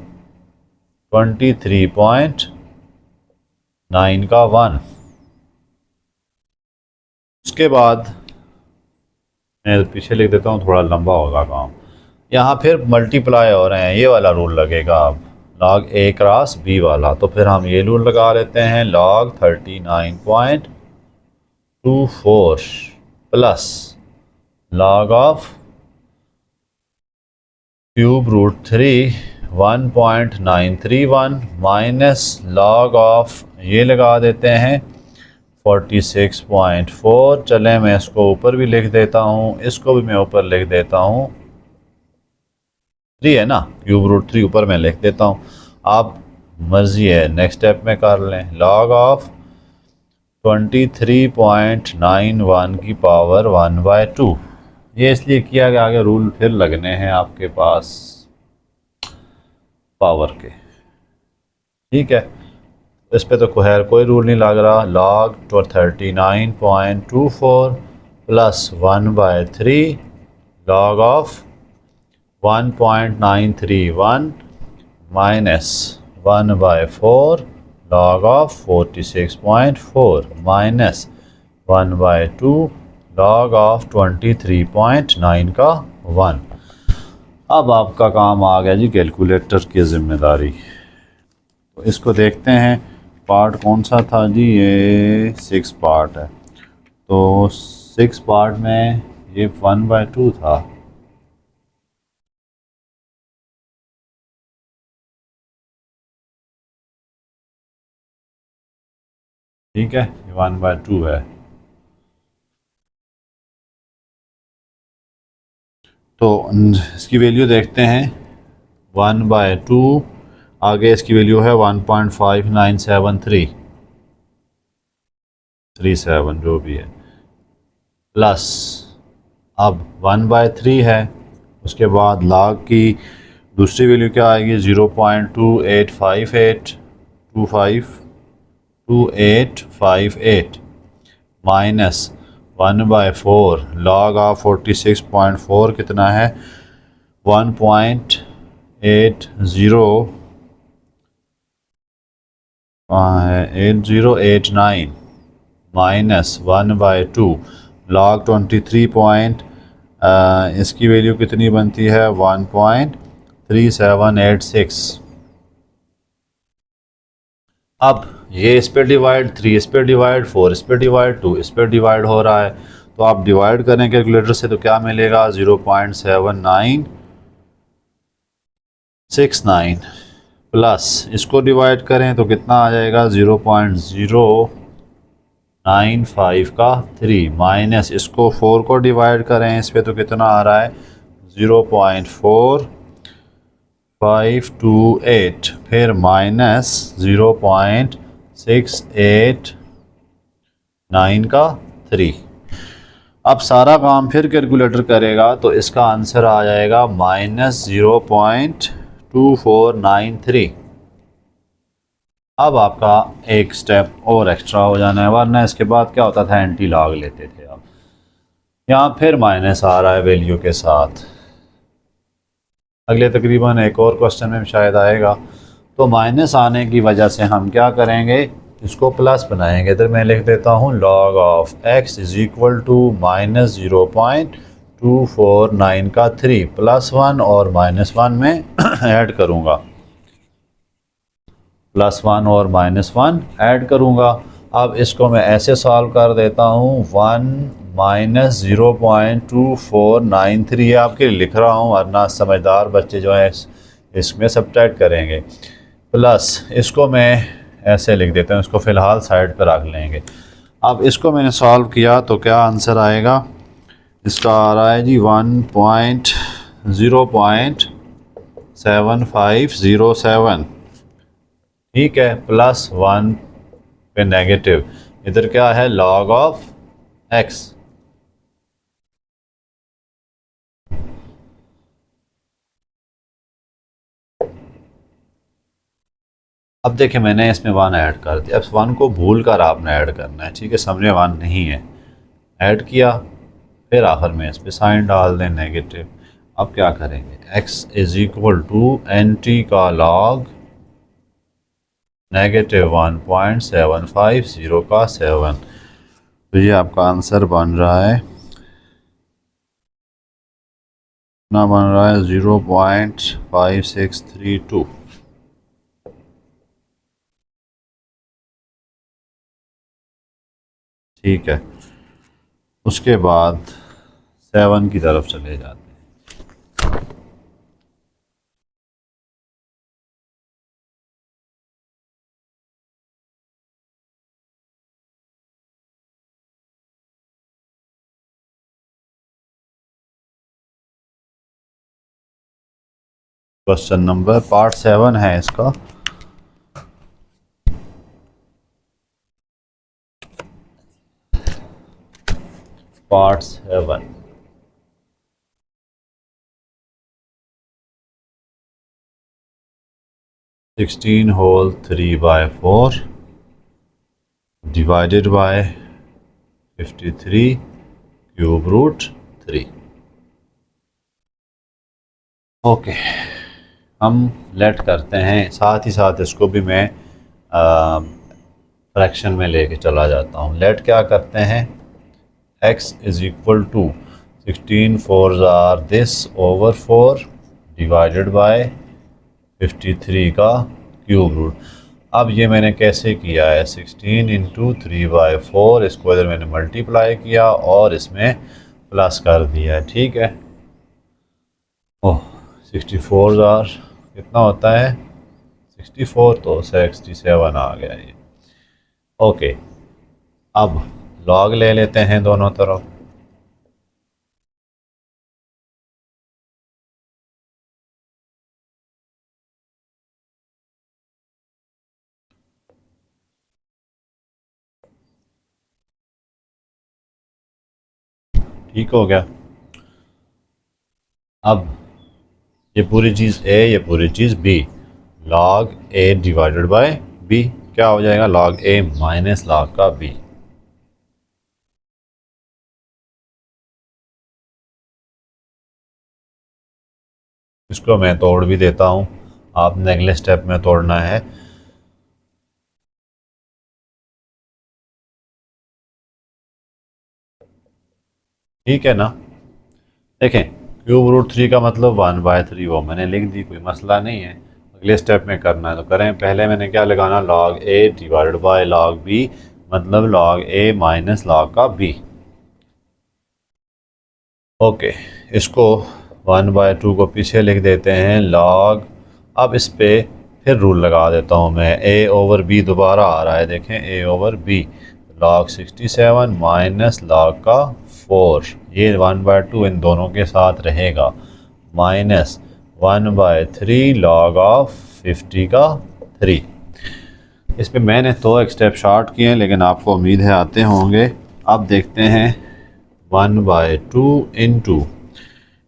23.9 का 1। उसके बाद मैं पीछे लिख देता हूँ, थोड़ा लंबा होगा काम। यहाँ फिर मल्टीप्लाई हो रहे हैं, ये वाला रूल लगेगा अब, लॉग ए क्रॉस बी वाला। तो फिर हम ये रूल लगा लेते हैं, log 39.24 plus log of cube root 3 1.931 minus log of, ये लगा देते हैं 46.4। चलें मैं इसको ऊपर भी लिख देता हूँ, इसको भी मैं ऊपर लिख देता हूँ, 3 है ना, क्यूब रूट 3 ऊपर मैं लिख देता हूँ। आप मर्जी है नेक्स्ट स्टेप में कर लें, लॉग ऑफ 23.91 की पावर 1/2। ये इसलिए किया गया, आगे रूल फिर लगने हैं आपके पास पावर के। ठीक है, इस पे तो कोई रूल नहीं लग रहा। Log 39.24 plus 1/3 log of 1.931 minus 1/4 log of 46.4 minus 1/2 log of 23.9 का 1। अब आपका काम आ गया जी कैलकुलेटर की ज़िम्मेदारी। तो इसको देखते हैं, पार्ट कौन सा था जी, ये 6 पार्ट है। तो 6 पार्ट में ये 1/2 था। ठीक है, ये 1/2 है। तो इसकी वैल्यू देखते हैं, 1/2, आगे इसकी वैल्यू है 1.5973 जो भी है, प्लस अब 1/3 है। उसके बाद लॉग की दूसरी वैल्यू क्या आएगी, 0.2858 माइनस 1/4 लॉग ऑफ 46.4 कितना है 1.8089 माइनस 1/2 लॉग 23 इसकी वैल्यू कितनी बनती है 1.3786। अब ये इस पर डिवाइड, 3 इस पर डिवाइड, 4 इस पर डिवाइड, 2 इस पर डिवाइड हो रहा है। तो आप डिवाइड करें कैलकुलेटर से तो क्या मिलेगा 0.7969 प्लस इसको डिवाइड करें तो कितना आ जाएगा 0.095 का 3 माइनस इसको 4 को डिवाइड करें इस पर तो कितना आ रहा है 0.4 528, फिर माइनस 0.689 का 3। अब सारा काम फिर कैलकुलेटर करेगा तो इसका आंसर आ जाएगा -0.2493। अब आपका एक स्टेप और एक्स्ट्रा हो जाना है, वरना इसके बाद क्या होता था, एंटी लॉग लेते थे। अब यहाँ फिर माइनस आ रहा है वैल्यू के साथ। अगले तकरीबन एक और क्वेश्चन में शायद आएगा। तो माइनस आने की वजह से हम क्या करेंगे, इसको प्लस बनाएंगे। इधर मैं लिख देता हूँ log of x is equal to -0.249 का 3 +1 और -1 में ऐड करूँगा, +1 और -1 ऐड करूँगा। अब इसको मैं ऐसे सॉल्व कर देता हूँ, 1 -0.2493 ये आपके लिए लिख रहा हूँ, वरना समझदार बच्चे जो हैं इसमें सब्ट्रैक्ट करेंगे। प्लस इसको मैं ऐसे लिख देता हूँ, इसको फ़िलहाल साइड पर रख लेंगे। अब इसको मैंने सॉल्व किया तो क्या आंसर आएगा, इसका आ रहा है जी 1.0.7507। ठीक है, +1 पे नेगेटिव, इधर क्या है log ऑफ x। अब देखिए मैंने इसमें 1 ऐड कर दिया। अब 1 को भूल कर आपने ऐड करना है, ठीक है, सामने 1 नहीं है, ऐड किया, फिर आखिर में इस पर साइन डाल दें नेगेटिव। अब क्या करेंगे, x is equal to NT का log -1.750 का 7। तो ये आपका आंसर बन रहा है, ना बन रहा है 0.5632। ठीक है, उसके बाद 7 की तरफ चले जाते हैं। क्वेश्चन नंबर पार्ट 7 है इसका। Part 7 16 whole 3/4 divided by 53 cube root 3। Okay, हम लेट करते हैं, साथ ही साथ इसको भी मैं फ्रैक्शन में लेके चला जाता हूँ। लेट क्या करते हैं, x is equal to 16 4s are this over 4 divided by 53 का क्यूब रूट। अब ये मैंने कैसे किया है, 16 इंटू 3/4, इसको इधर मैंने मल्टीप्लाई किया और इसमें प्लस कर दिया है। ठीक है, ओह 64 आर कितना होता है, 64 तो 67 आ गया ये। ओके, अब लॉग ले लेते हैं दोनों तरफ। ठीक हो गया। अब ये पूरी चीज़ a, ये पूरी चीज़ b, log a divided by b क्या हो जाएगा, log a माइनस log का b। इसको मैं तोड़ भी देता हूँ, आपने अगले स्टेप में तोड़ना है। ठीक है ना, देखें क्यूब रूट 3 का मतलब 1/3, वो मैंने लिख दी, कोई मसला नहीं है। अगले स्टेप में करना है तो करें। पहले मैंने क्या लगाना, log a divided by log b, मतलब log a माइनस log का b। ओके, इसको 1/2 को पीछे लिख देते हैं log। अब इस पे फिर रूल लगा देता हूँ मैं, a ओवर b दोबारा आ रहा है, देखें a over b, log 67 minus log का 4, ये 1/2 इन दोनों के साथ रहेगा, माइनस 1/3 log ऑफ 50 का 3। इस पे मैंने तो एक स्टेप शॉर्ट किए हैं, लेकिन आपको उम्मीद है आते होंगे। अब देखते हैं 1/2 इंटू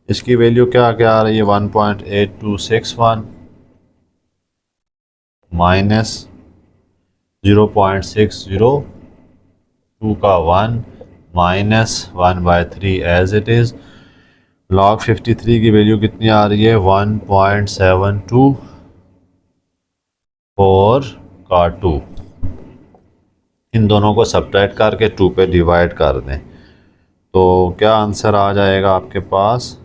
इसकी वैल्यू क्या क्या आ रही है 1.8261 माइनस 0.602 का 1 minus 1/3 as it is. log 53 की वैल्यू कितनी आ रही है 1.724 का 2। इन दोनों को सब्ट्रैक्ट करके 2 पे डिवाइड कर दें तो क्या आंसर आ जाएगा आपके पास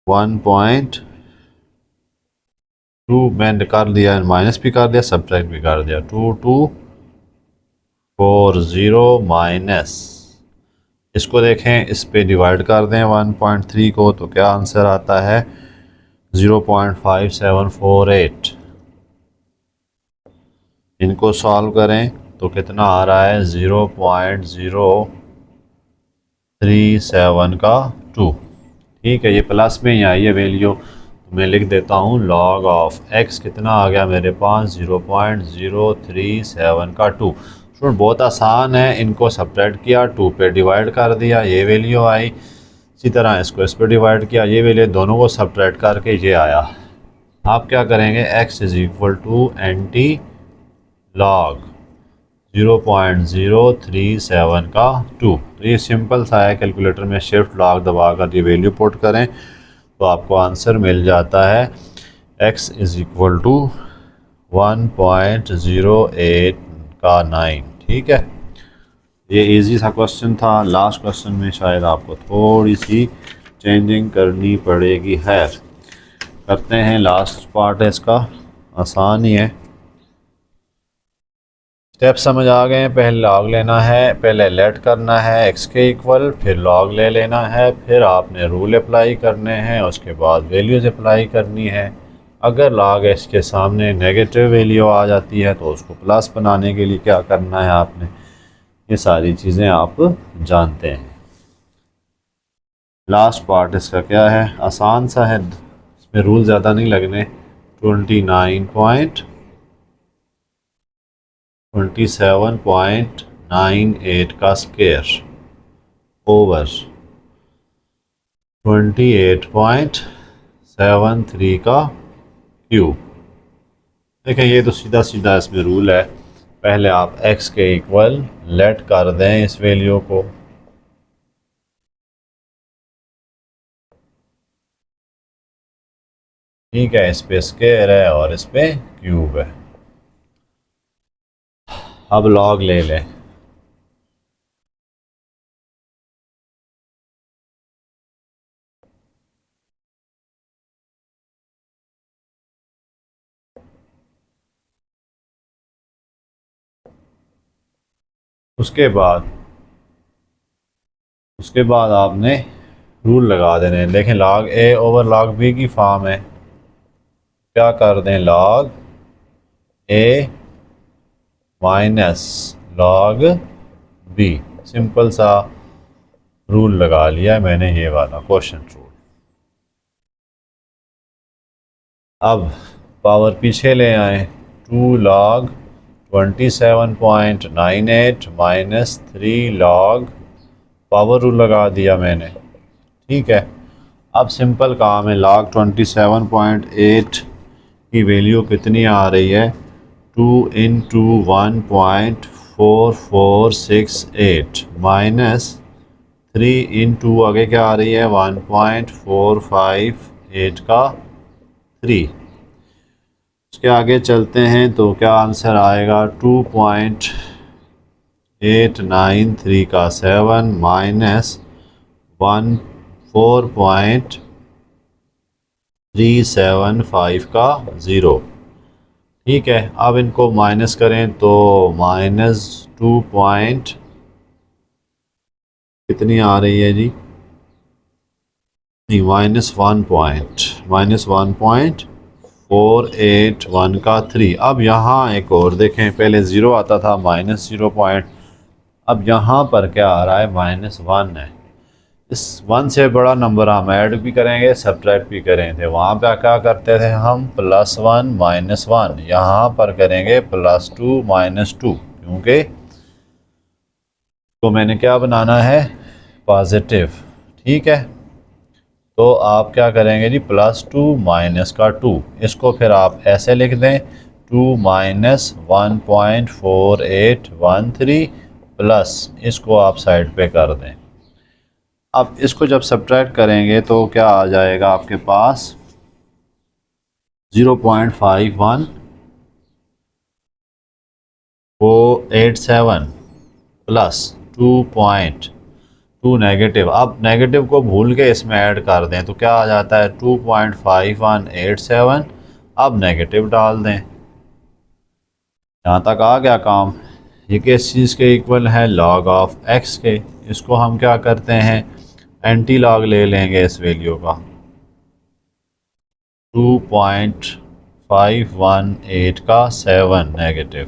1.2। मैंने कर दिया, माइनस भी कर दिया, सब्ट्रैक्ट भी कर दिया। 2240 माइनस, इसको देखें, इस पे डिवाइड कर दें 1.3 को तो क्या आंसर आता है 0.5748। इनको सॉल्व करें तो कितना आ रहा है 0.037 का 2। ठीक है, ये प्लस में ही आई है वैल्यू, तो मैं लिख देता हूँ log ऑफ x कितना आ गया मेरे पास 0.037 का 2। स्टूडेंट बहुत आसान है, इनको सब्ट्रैक्ट किया, 2 पे डिवाइड कर दिया, ये वैल्यू आई। इसी तरह इसको इस पर डिवाइड किया, ये वैल्यू, दोनों को सब्ट्रैक्ट करके ये आया। आप क्या करेंगे x is equal to anti log 0.037 का 2। तो ये सिंपल सा है, कैलकुलेटर में शिफ्ट लॉग दबाकर ये वैल्यू पुट करें तो आपको आंसर मिल जाता है x इज़ इक्वल टू 1.08 का 9। ठीक है, ये इजी सा क्वेश्चन था। लास्ट क्वेश्चन में शायद आपको थोड़ी सी चेंजिंग करनी पड़ेगी। है, करते हैं, लास्ट पार्ट है इसका, आसान ही है। स्टेप समझ आ गए हैं। पहले लॉग लेना है, पहले लेट करना है x के इक्वल, फिर लॉग ले लेना है, फिर आपने रूल अप्लाई करने हैं, उसके बाद वैल्यूज़ अप्लाई करनी है। अगर लॉग x के सामने नेगेटिव वैल्यू आ जाती है तो उसको प्लस बनाने के लिए क्या करना है आपने, ये सारी चीज़ें आप जानते हैं। लास्ट पार्ट इसका क्या है, आसान सा है, इसमें रूल ज़्यादा नहीं लगने। 27.98 का स्क्वायर ओवर 28.73 का क्यूब। देखें, ये तो सीधा सीधा इसमें रूल है। पहले आप x के इक्वल लेट कर दें इस वैल्यू को, ठीक है, इस पे स्क्वायर है और इस पे क्यूब है। अब लॉग ले लें, उसके बाद आपने रूल लगा देने हैं। देखें, log a over log b की फॉर्म है, क्या कर दें log a minus log b, simple सा रूल लगा लिया मैंने, ये वाला क्वेश्चन रूल। अब पावर पीछे ले आए, 2 log 27.98 minus 3 log, power rule लगा दिया मैंने। ठीक है, अब सिंपल काम है, log 27.8 की वैल्यू कितनी आ रही है 2 इंटू 1.4468 माइनस 3 इंटू आगे क्या आ रही है 1.458 का 3। उसके आगे चलते हैं तो क्या आंसर आएगा 2.893 का 7 माइनस 4.375 का 0। ठीक है, अब इनको माइनस करें तो माइनस 2 पॉइंट कितनी आ रही है जी, माइनस 1.481 का 3। अब यहाँ एक और देखें, पहले 0 आता था, -0 पॉइंट, अब यहाँ पर क्या आ रहा है -1 है। इस 1 से बड़ा नंबर हम ऐड भी करेंगे सब्ट्रैक्ट भी करें थे, वहाँ पे क्या करते थे हम +1 -1, यहाँ पर करेंगे +2 -2, क्योंकि तो मैंने क्या बनाना है पॉजिटिव। ठीक है, तो आप क्या करेंगे जी +2 -2, इसको फिर आप ऐसे लिख दें 2 -1.4813 प्लस इसको आप साइड पे कर दें। अब इसको जब सब्ट्रैक्ट करेंगे तो क्या आ जाएगा आपके पास 0.51487 प्लस 2.2 नेगेटिव। अब नेगेटिव को भूल के इसमें ऐड कर दें तो क्या आ जाता है 2.5187। अब नेगेटिव डाल दें। यहाँ तक आ गया काम। ये किस चीज़ के इक्वल है लॉग ऑफ एक्स के। इसको हम क्या करते हैं एंटी लॉग ले लेंगे इस वैल्यू का 2.518 का 7 नेगेटिव।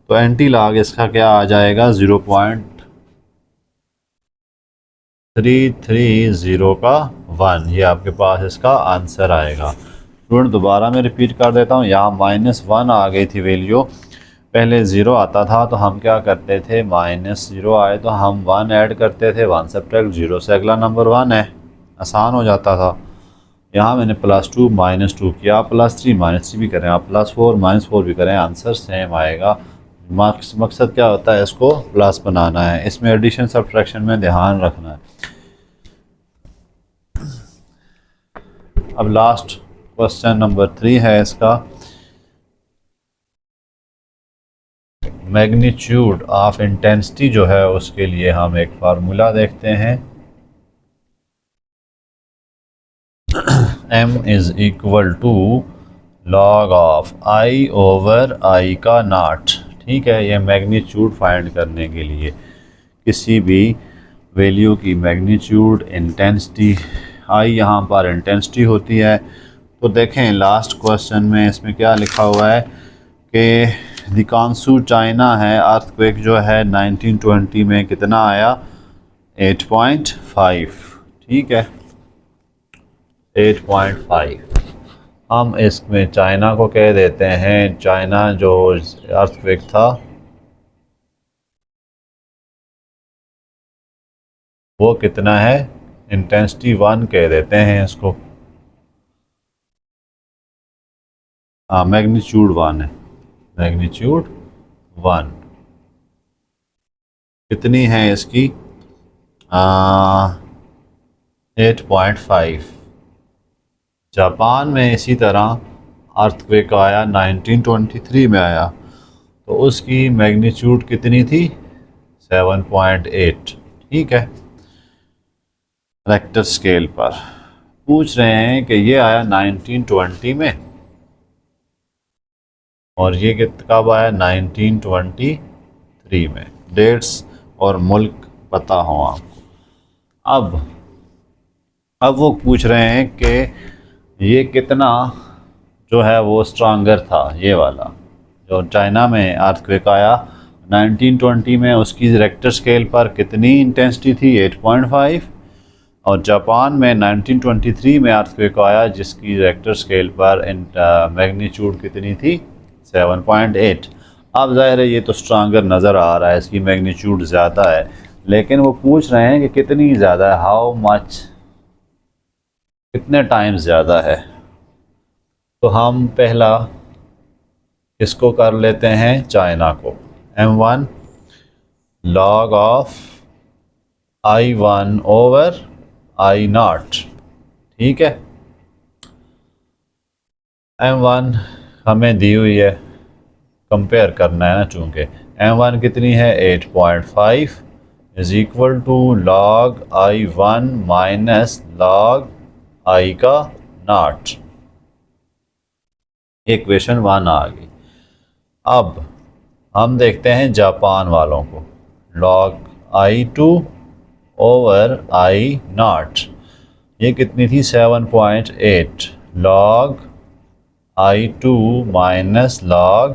तो एंटी लॉग इसका क्या आ जाएगा 0.330 का 1। ये आपके पास इसका आंसर आएगा। स्टूडेंट दोबारा मैं रिपीट कर देता हूँ, यहाँ -1 आ गई थी वैल्यू, पहले 0 आता था तो हम क्या करते थे -0 आए तो हम 1 ऐड करते थे, 1 सब्ट्रैक्ट 0 से अगला नंबर 1 है, आसान हो जाता था। यहाँ मैंने +2 -2 किया, आप +3 -3 भी करें, आप +4 -4 भी करें, आंसर सेम आएगा। मकसद क्या होता है इसको प्लस बनाना है, इसमें एडिशन सब्ट्रैक्शन में ध्यान रखना है। अब लास्ट क्वेश्चन नंबर 3 है इसका, मैग्नीट्यूड ऑफ इंटेंसिटी जो है उसके लिए हम एक फार्मूला देखते हैं। m is equal to log of i over i का नॉट। ठीक है, ये मैग्नीट्यूड फाइंड करने के लिए किसी भी वैल्यू की मैग्नीट्यूड इंटेंसिटी, i यहाँ पर इंटेंसिटी होती है। तो देखें लास्ट क्वेश्चन में इसमें क्या लिखा हुआ है कि दिकांसू चाइना है, अर्थक्वेक जो है 1920 में कितना आया 8.5। ठीक है 8.5, हम इसमें चाइना को कह देते हैं, चाइना जो अर्थक्वेक था वो कितना है इंटेंसिटी 1 कह देते हैं इसको। हाँ मैग्नीट्यूड 1 है, मैग्नीट्यूड 1 कितनी है इसकी 8.5। जापान में इसी तरह अर्थक्वेक आया 1923 में आया, तो उसकी मैग्नीट्यूड कितनी थी 7.8। ठीक है, रेक्टर स्केल पर पूछ रहे हैं कि ये आया 1920 में और ये कब आया 1923 में। डेट्स और मुल्क पता हो आपको। अब वो पूछ रहे हैं कि ये कितना जो है वो स्ट्रांगर था, ये वाला जो चाइना में अर्थक्वेक आया 1920 में, उसकी रेक्टर स्केल पर कितनी इंटेंसिटी थी 8.5, और जापान में 1923 में अर्थक्वेक आया जिसकी रेक्टर स्केल पर मैग्नीट्यूड कितनी थी 7.8। अब ज़ाहिर है ये तो स्ट्रांगर नज़र आ रहा है, इसकी मैग्नीट्यूड ज़्यादा है, लेकिन वो पूछ रहे हैं कि कितनी ज़्यादा है, हाउ मच, कितने टाइम्स ज़्यादा है। तो हम पहला इसको कर लेते हैं चाइना को, m1 log of i1 over i0। ठीक है, m1 हमें दी हुई है, कंपेयर करना है ना, चूँकि m1 कितनी है 8.5 is equal to log i1 minus log i का नॉट। इक्वेशन 1 आ गई। अब हम देखते हैं जापान वालों को, log i2 ओवर i0, ये कितनी थी 7.8, log i2 minus log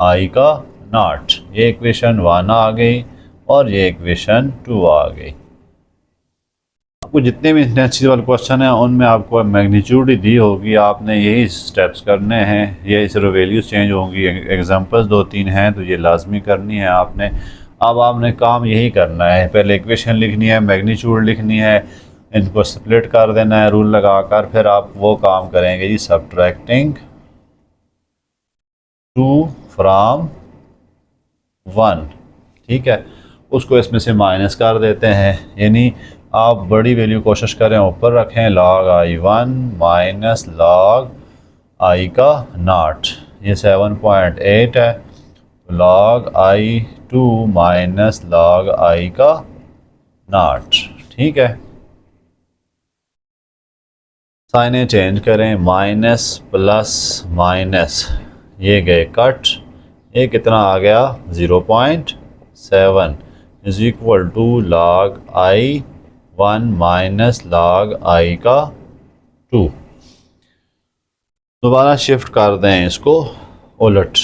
i का नॉट। ये इक्वेशन 1 आ गई और ये इक्वेशन 2 आ गई। आपको जितने भी इंटेंसिटी वाले क्वेश्चन हैं उनमें आपको मैग्नीट्यूड ही दी होगी, आपने यही स्टेप्स करने हैं, ये सिर्फ वैल्यूज चेंज होंगी। एग्जांपल्स 2-3 हैं तो ये लाजमी करनी है आपने। अब आपने काम यही करना है, पहले इक्वेशन लिखनी है, मैग्नीट्यूड लिखनी है, इनको स्प्लिट कर देना है रूल लगाकर, फिर आप वो काम करेंगे जी सब्ट्रैक्टिंग 2 फ्राम 1, ठीक है। उसको इसमें से माइनस कर देते हैं, यानी आप बड़ी वैल्यू कोशिश करें ऊपर रखें, log i1 minus log i का नॉट, ये 7.8 है, तो log i2 minus log i का नॉट, ठीक है। साइने चेंज करें, माइनस प्लस माइनस ये गए कट, ये कितना आ गया 0.7 is equal to log i1 minus log i का 2। दोबारा शिफ्ट कर दें इसको उलट,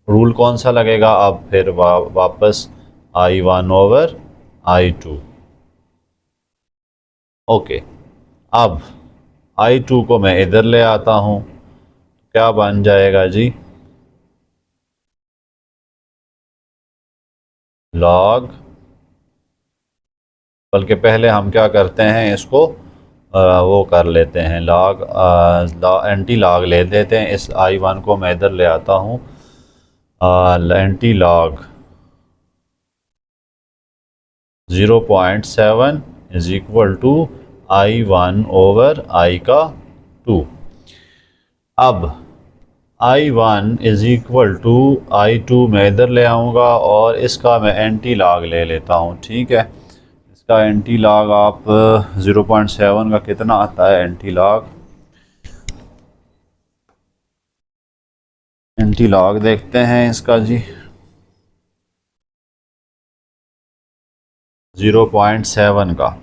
रूल कौन सा लगेगा अब फिर वापस i1 ओवर i2। ओके, अब i2 को मैं इधर ले आता हूँ, क्या बन जाएगा जी log, बल्कि पहले हम क्या करते हैं इसको वो कर लेते हैं log एंटी log ले लेते हैं, इस i1 को मैं इधर ले आता हूँ, anti log 0.7 is equal to i1 over i का 2। अब i1 is equal to i2 मैं इधर ले आऊँगा और इसका मैं एंटी log ले लेता हूँ, ठीक है। इसका एंटी log आप 0.7 का कितना आता है एंटी log, एंटी log देखते हैं इसका जी 0.7 का,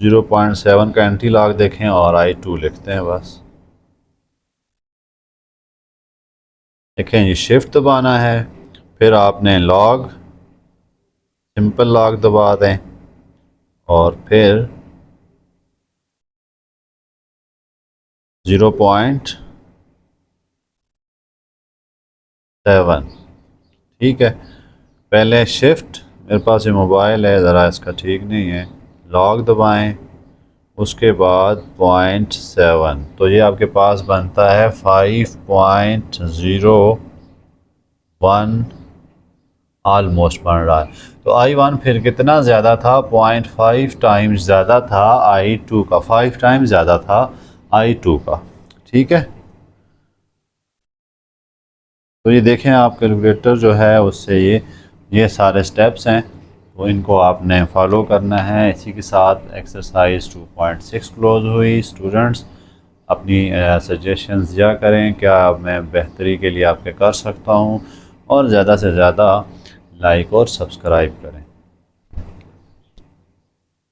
जीरो पॉइंट सेवन का एंटी लॉग देखें और i2 लिखते हैं बस। देखें ये शिफ्ट दबाना है, फिर आपने लॉग सिंपल लॉग दबा दें और फिर 0.7, ठीक है। पहले शिफ्ट, मेरे पास ये मोबाइल है ज़रा इसका ठीक नहीं है, लॉग दबाएं, उसके बाद 0.7, तो ये आपके पास बनता है 5.01 ऑलमोस्ट बन रहा है। तो i1 फिर कितना ज़्यादा था, 0.5 टाइम्स ज़्यादा था i2 का, 5 टाइम्स ज़्यादा था i2 का, ठीक है। तो ये देखें आप कैलकुलेटर जो है उससे ये सारे स्टेप्स हैं, तो इनको आपने फॉलो करना है। इसी के साथ एक्सरसाइज 2.6 क्लोज हुई। स्टूडेंट्स अपनी सजेशंस दिया करें, क्या मैं बेहतरी के लिए आपके कर सकता हूँ, और ज़्यादा से ज़्यादा लाइक और सब्सक्राइब करें।